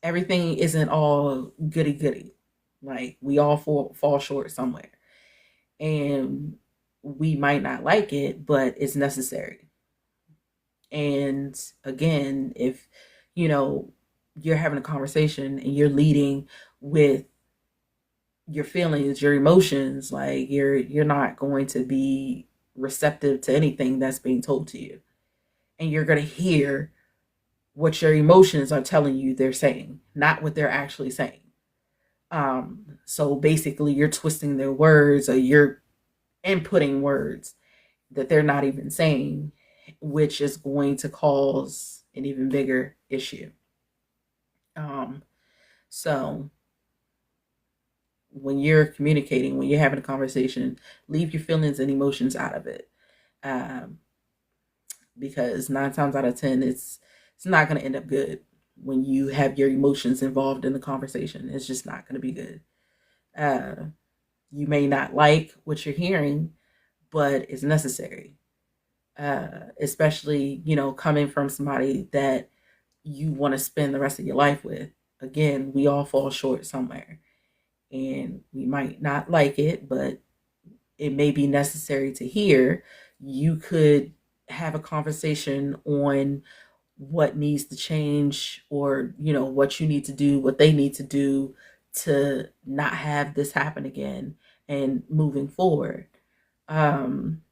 everything isn't all goody goody. Like, we all fall short somewhere. And we might not like it, but it's necessary. And again, if, you know, you're having a conversation and you're leading with your feelings, your emotions, like, you're not going to be receptive to anything that's being told to you. And you're going to hear what your emotions are telling you they're saying, not what they're actually saying. So basically, you're twisting their words, or you're inputting words that they're not even saying, which is going to cause an even bigger issue. Um, so when you're communicating, when you're having a conversation, leave your feelings and emotions out of it. Um, because 9 times out of 10, it's not going to end up good when you have your emotions involved in the conversation. It's just not going to be good. Uh, you may not like what you're hearing, but it's necessary. Especially, coming from somebody that you want to spend the rest of your life with. Again, we all fall short somewhere, and we might not like it, but it may be necessary to hear. You could have a conversation on what needs to change, or what you need to do, what they need to do to not have this happen again and moving forward. um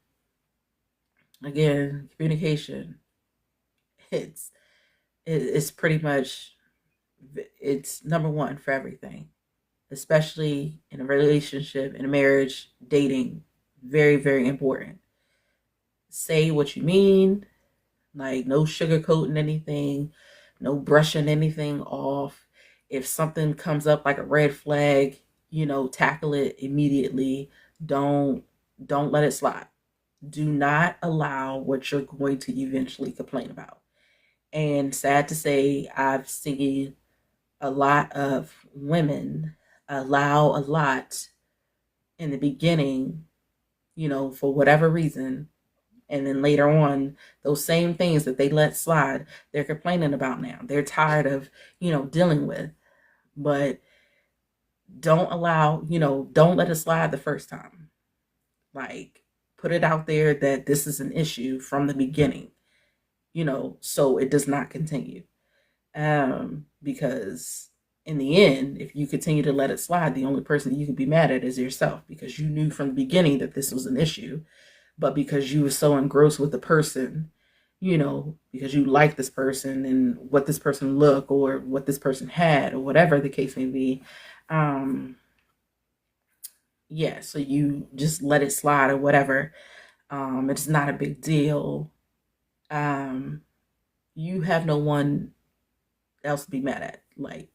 Again, communication, it's it's pretty much, it's number one for everything, especially in a relationship, in a marriage, dating. Very, very important. Say what you mean, like no sugarcoating anything, no brushing anything off. If something comes up like a red flag, tackle it immediately. Don't don't let it slide. Do not allow what you're going to eventually complain about. And sad to say, I've seen a lot of women allow a lot in the beginning, for whatever reason. And then later on, those same things that they let slide, they're complaining about now. They're tired of, dealing with. But don't allow, don't let it slide the first time. Like, put it out there that this is an issue from the beginning, so it does not continue. Because in the end, if you continue to let it slide, the only person you can be mad at is yourself, because you knew from the beginning that this was an issue, but because you were so engrossed with the person, because you like this person and what this person looked or what this person had or whatever the case may be, um, yeah, so you just let it slide or whatever. It's not a big deal. Um, you have no one else to be mad at. Like,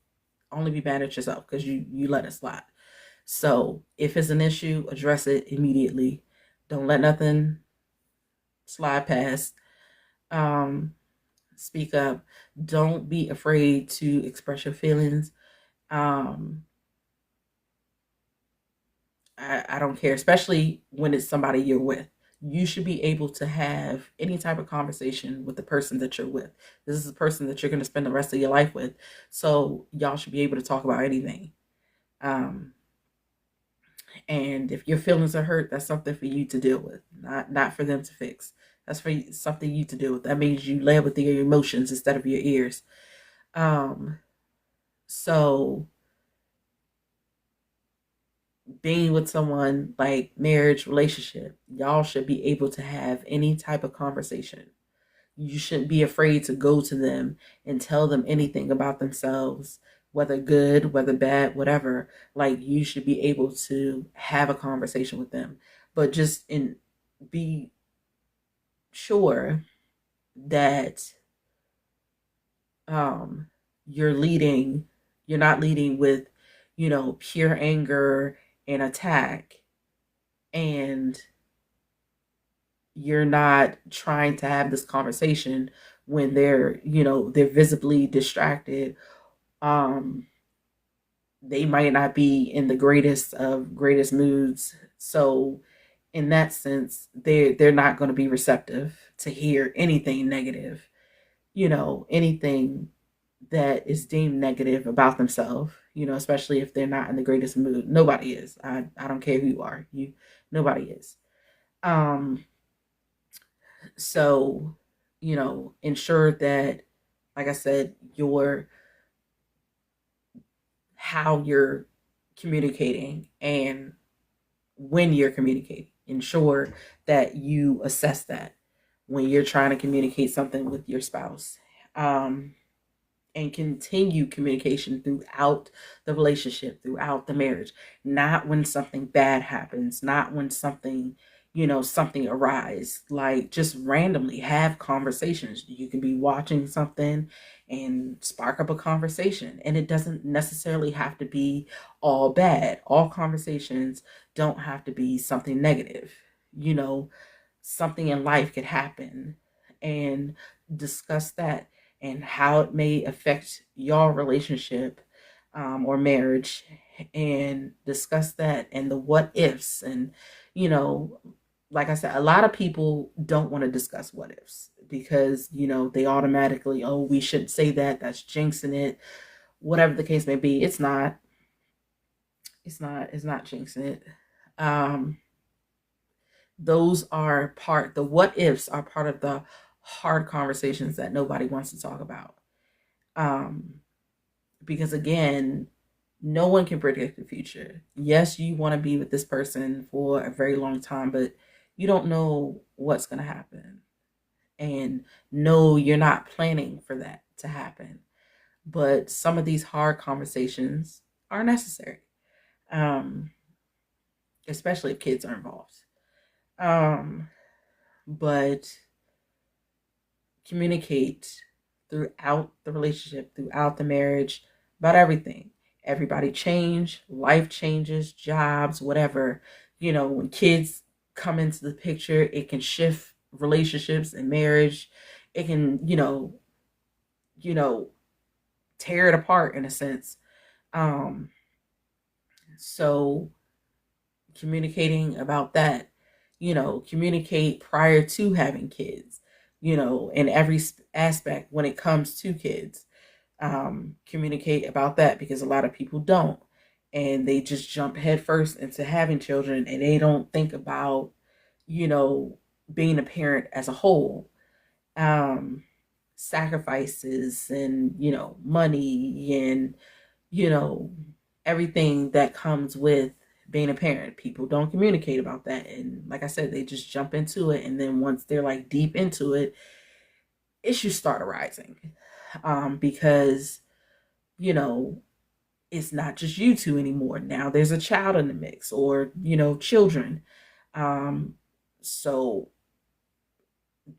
only be mad at yourself because you let it slide. So if it's an issue, address it immediately. Don't let nothing slide past. Um, Speak up. Don't be afraid to express your feelings. Um, I don't care, especially when it's somebody you're with. You should be able to have any type of conversation with the person that you're with. This is a person that you're going to spend the rest of your life with. So y'all should be able to talk about anything. Um, and if your feelings are hurt, that's something for you to deal with, not for them to fix. That's for something you to deal with. That means you led with your emotions instead of your ears. Um, so being with someone, like marriage, relationship, y'all should be able to have any type of conversation. You shouldn't be afraid to go to them and tell them anything about themselves, whether good, whether bad, whatever. Like, you should be able to have a conversation with them, but just be sure that um you're leading, you're not leading with, pure anger and attack, and you're not trying to have this conversation when they're visibly distracted. um they might not be in the greatest moods. So in that sense, they're not going to be receptive to hear anything negative, anything that is deemed negative about themselves, especially if they're not in the greatest mood. Nobody is. I don't care who you are. Nobody is. Um so, ensure that, like I said, your how you're communicating and when you're communicating. Ensure that you assess that when you're trying to communicate something with your spouse. Um, and continue communication throughout the relationship, throughout the marriage. Not when something bad happens, not when something arises. Like, just randomly have conversations. You can be watching something and spark up a conversation. And it doesn't necessarily have to be all bad. All conversations don't have to be something negative. You know, Something in life could happen, and discuss that and how it may affect your relationship, or marriage, and discuss that and the what ifs. And, you know, like I said, a lot of people don't want to discuss what ifs because, they automatically, oh, we shouldn't say that. That's jinxing it. Whatever the case may be, it's not. It's not jinxing it. Um, those are the what ifs are part of the hard conversations that nobody wants to talk about. Because again, no one can predict the future. Yes, you want to be with this person for a very long time, but you don't know what's going to happen. And no, you're not planning for that to happen. But some of these hard conversations are necessary, um, especially if kids are involved. But communicate throughout the relationship, throughout the marriage, about everything. Everybody change, life changes, jobs, whatever. When kids come into the picture, it can shift relationships and marriage. It can, you know, tear it apart in a sense. Um, so communicating about that, communicate prior to having kids, in every aspect when it comes to kids. Communicate about that because a lot of people don't. And they just jump headfirst into having children and they don't think about, you know, being a parent as a whole. Um, Sacrifices and, money and, you know, everything that comes with being a parent. People don't communicate about that. And like I said, they just jump into it. And then once they're like deep into it, issues start arising. Because, you know, it's not just you two anymore. Now there's a child in the mix or, children. Um, so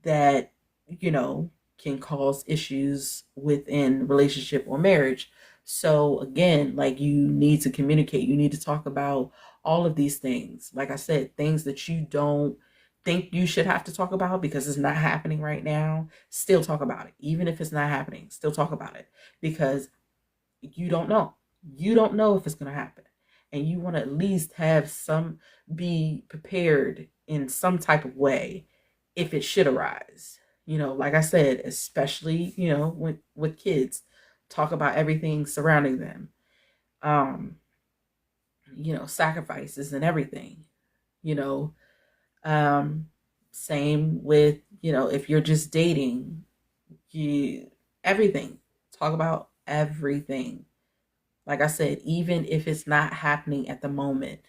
that, you know, can cause issues within relationship or marriage. So again, like you need to communicate, you need to talk about all of these things. Like I said, things that you don't think you should have to talk about because it's not happening right now, still talk about it. Even if it's not happening, still talk about it because you don't know. You don't know if it's going to happen. And you want to at least have be prepared in some type of way if it should arise. Like I said, especially, with kids, talk about everything surrounding them. Um, Sacrifices and everything, you know. Um, Same with, if you're just dating, you everything. Talk about everything. Like I said, even if it's not happening at the moment,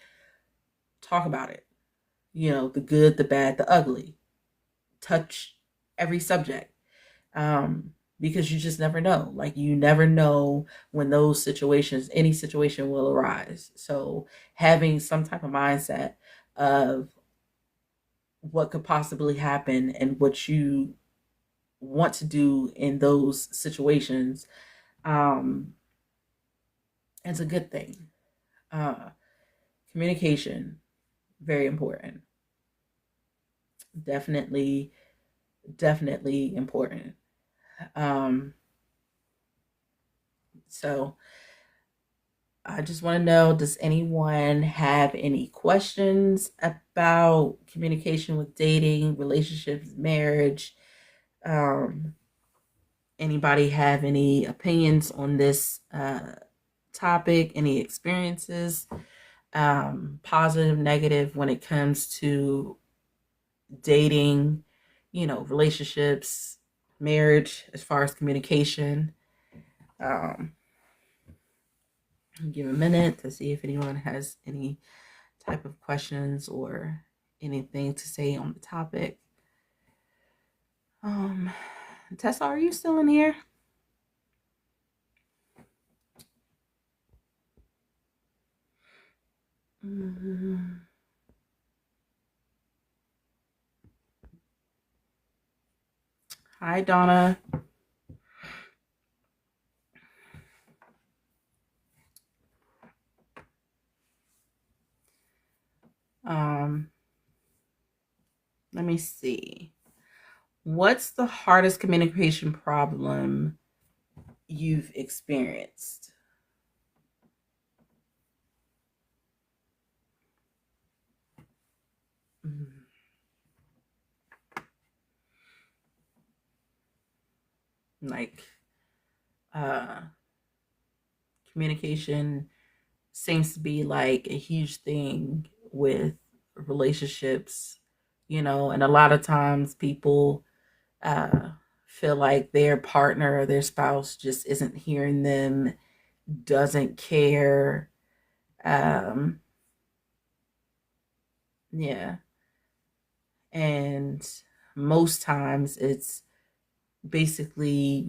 talk about it. The good, the bad, the ugly. Touch every subject. Because you just never know. Like you never know when any situation will arise. So having some type of mindset of what could possibly happen and what you want to do in those situations, um, is a good thing. Uh, Communication, very important. Definitely, definitely important. Um, so I just want to know, does anyone have any questions about communication with dating, relationships, marriage? Um, Anybody have any opinions on this topic? Any experiences, positive, negative, when it comes to dating, relationships, marriage, as far as communication? Um, give a minute to see if anyone has any type of questions or anything to say on the topic. Um, Tessa, are you still in here? Mm-hmm. Hi, Donna. Um, Let me see. What's the hardest communication problem you've experienced? Mm, Like, uh, communication seems to be like a huge thing with relationships, and a lot of times people feel like their partner or their spouse just isn't hearing them, doesn't care. Um, yeah. And most times it's basically,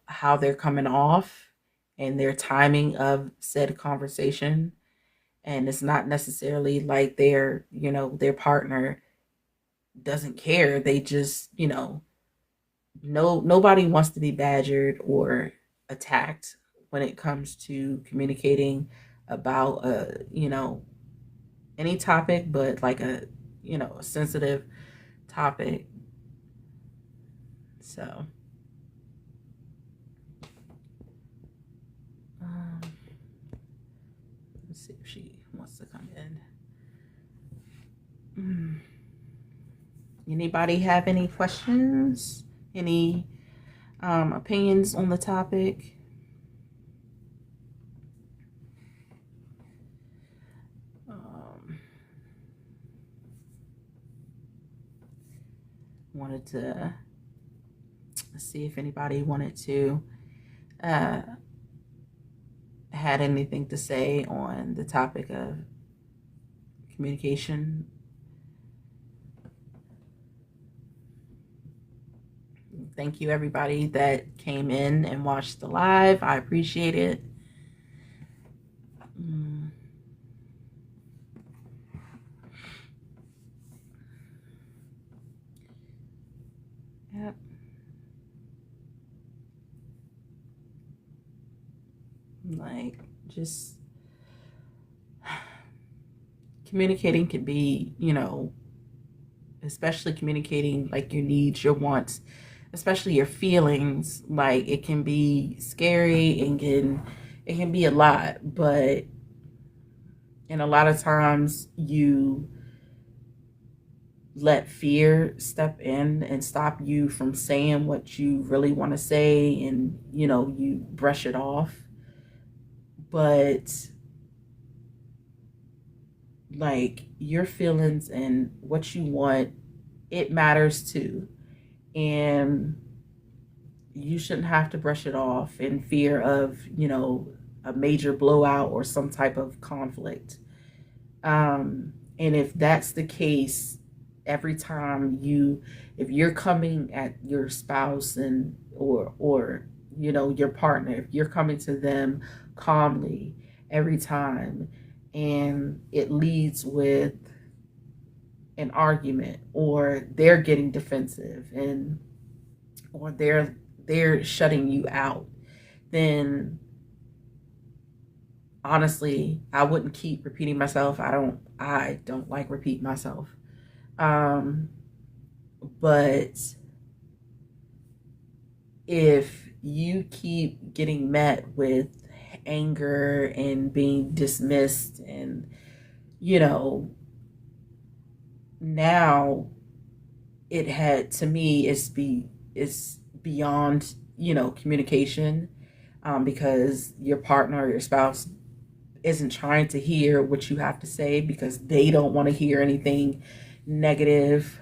how they're coming off and their timing of said conversation. And it's not necessarily like their partner doesn't care. They just, no, nobody wants to be badgered or attacked when it comes to communicating about any topic, but like a sensitive topic. So um, let's see if she wants to come in. Anybody have any questions? Any opinions on the topic? Wanted to see if anybody wanted to had anything to say on the topic of communication. Thank you, everybody that came in and watched the live. I appreciate it. Yep. Like, just communicating can be, especially communicating like your needs, your wants, especially your feelings. Like, it can be scary and it can be a lot, but and a lot of times you let fear step in and stop you from saying what you really want to say, and you brush it off. But like, your feelings and what you want, it matters too, and you shouldn't have to brush it off in fear of a major blowout or some type of conflict. And if that's the case, every time if you're coming at your spouse and or your partner, if you're coming to them calmly every time, and it leads with an argument, or they're getting defensive, or they're shutting you out, then honestly, I wouldn't keep repeating myself. I don't like repeating myself. But if you keep getting met with anger and being dismissed, and now it had, to me, it's beyond communication, because your partner or your spouse isn't trying to hear what you have to say because they don't want to hear anything negative.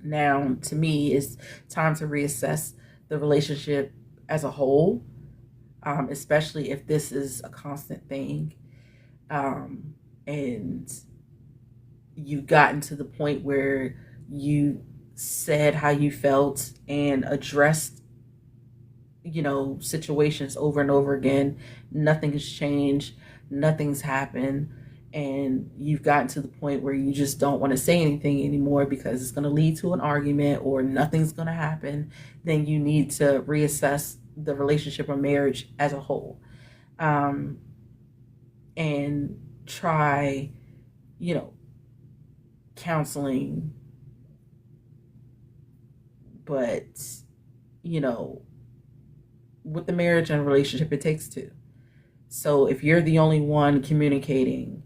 Now, to me, it's time to reassess the relationship as a whole, especially if this is a constant thing, and you've gotten to the point where you said how you felt and addressed situations over and over again. Nothing has changed, nothing's happened, and you've gotten to the point where you just don't want to say anything anymore because it's going to lead to an argument or nothing's going to happen. Then you need to reassess the relationship or marriage as a whole, and try counseling. But with the marriage and relationship, it takes two. So if you're the only one communicating,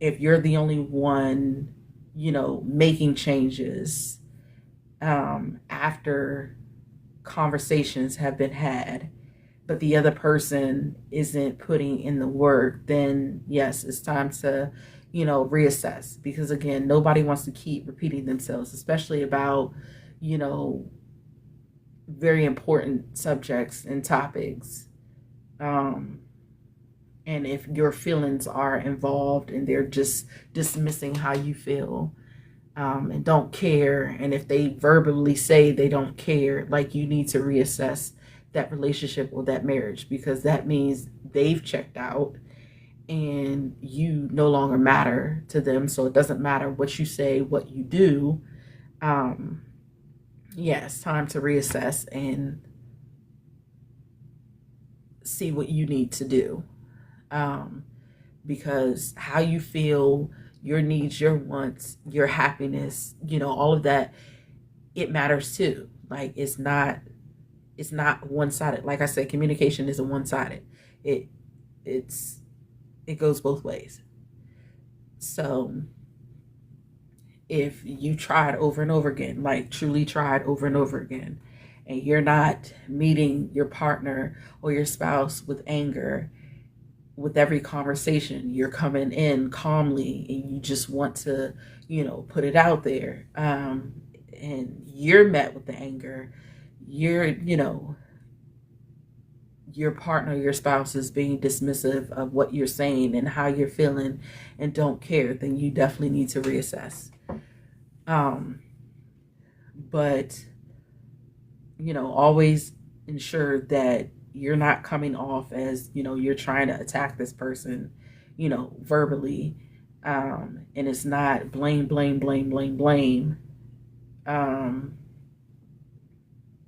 if you're the only one, making changes, after conversations have been had, but the other person isn't putting in the work, then yes, it's time to, reassess, because again, nobody wants to keep repeating themselves, especially about, you know, very important subjects and topics. Um, and if your feelings are involved and they're just dismissing how you feel, and don't care, and if they verbally say they don't care, like, you need to reassess that relationship or that marriage, because that means they've checked out and you no longer matter to them. So it doesn't matter what you say, what you do. Um, yeah, it's time to reassess and see what you need to do. Um, because how you feel, your needs, your wants, your happiness, all of that, it matters too. Like, it's not one-sided. Like I said, communication isn't one-sided. It it's it goes both ways. So if you tried over and over again, like truly tried over and over again, and you're not meeting your partner or your spouse with anger, with every conversation, you're coming in calmly and you just want to, put it out there, and you're met with the anger, you're, your partner, your spouse is being dismissive of what you're saying and how you're feeling and don't care, then you definitely need to reassess. Um, but, always ensure that you're not coming off as, you're trying to attack this person, verbally. And it's not blame, blame, blame, blame, blame. Um,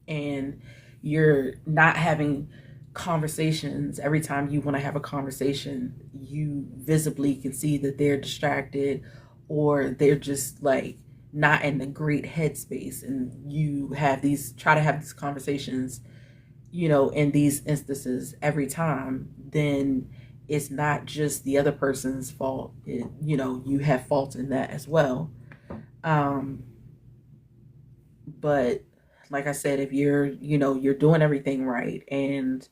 and you're not having conversations. Every time you want to have a conversation, you visibly can see that they're distracted, or they're just like not in the great headspace, and you try to have these conversations, in these instances every time. Then it's not just the other person's fault. You have fault in that as well. um but like I said, if you're doing everything right, and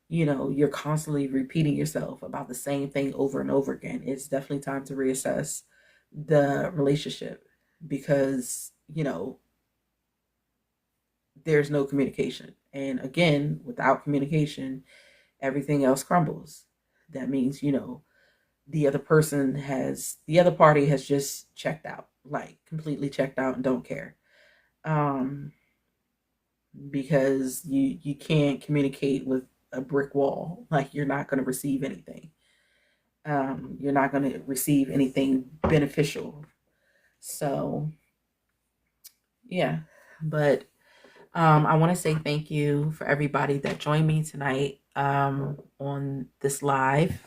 you're constantly repeating yourself about the same thing over and over again, it's definitely time to reassess the relationship, because there's no communication. And again, without communication, everything else crumbles. That means, the other party has just checked out, like completely checked out and don't care. Um, because you can't communicate with a brick wall. Like, you're not going to receive anything. You're not going to receive anything beneficial. So yeah, but I want to say thank you for everybody that joined me tonight, on this live.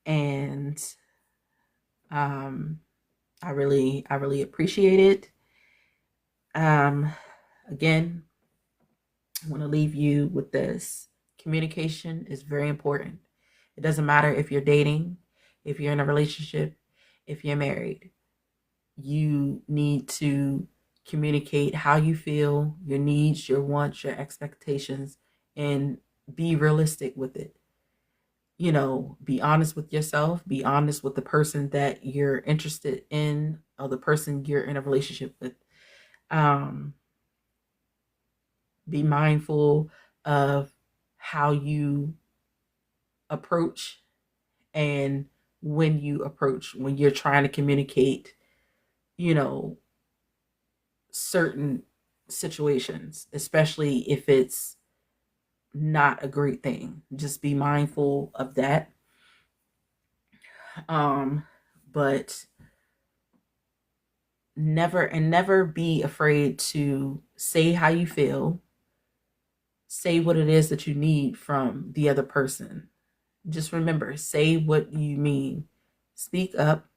And um, I really appreciate it. Um, Again, I want to leave you with this. Communication is very important. It doesn't matter if you're dating, if you're in a relationship, if you're married. You need to communicate how you feel, your needs, your wants, your expectations, and be realistic with it. Be honest with yourself, be honest with the person that you're interested in, or the person you're in a relationship with. Um, be mindful of how you approach, and when you're trying to communicate, you know, certain situations, especially if it's not a great thing. Just be mindful of that. Um, but never be afraid to say how you feel, say what it is that you need from the other person. Just remember, say what you mean. Speak up.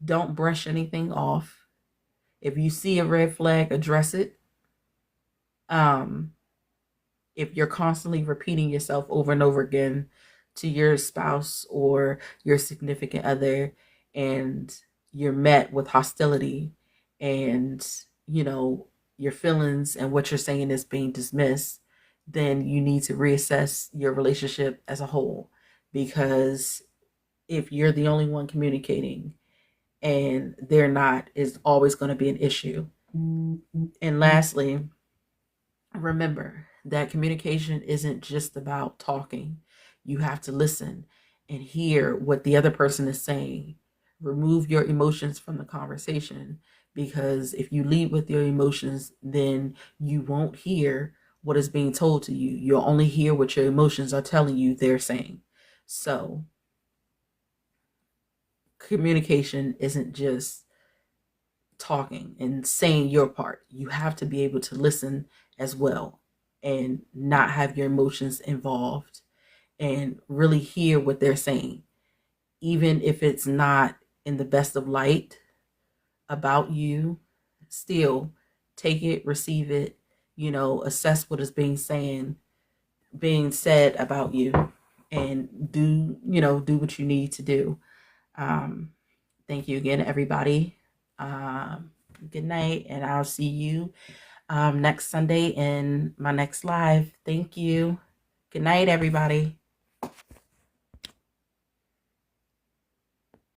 Don't brush anything off. If you see a red flag, address it. Um, if you're constantly repeating yourself over and over again to your spouse or your significant other, and you're met with hostility, and you know your feelings and what you're saying is being dismissed, then you need to reassess your relationship as a whole. Because if you're the only one communicating, and they're not is always going to be an issue. And lastly, remember that communication isn't just about talking. You have to listen and hear what the other person is saying. Remove your emotions from the conversation, because if you lead with your emotions, then you won't hear what is being told to you. You'll only hear what your emotions are telling you they're saying. So, communication isn't just talking and saying your part. You have to be able to listen as well and not have your emotions involved and really hear what they're saying, even if it's not in the best of light about you. Still take it, receive it, assess what is being said about you, and do what you need to do. Thank you again, everybody. Good night, and I'll see you next Sunday in my next live. Thank you. Good night, everybody.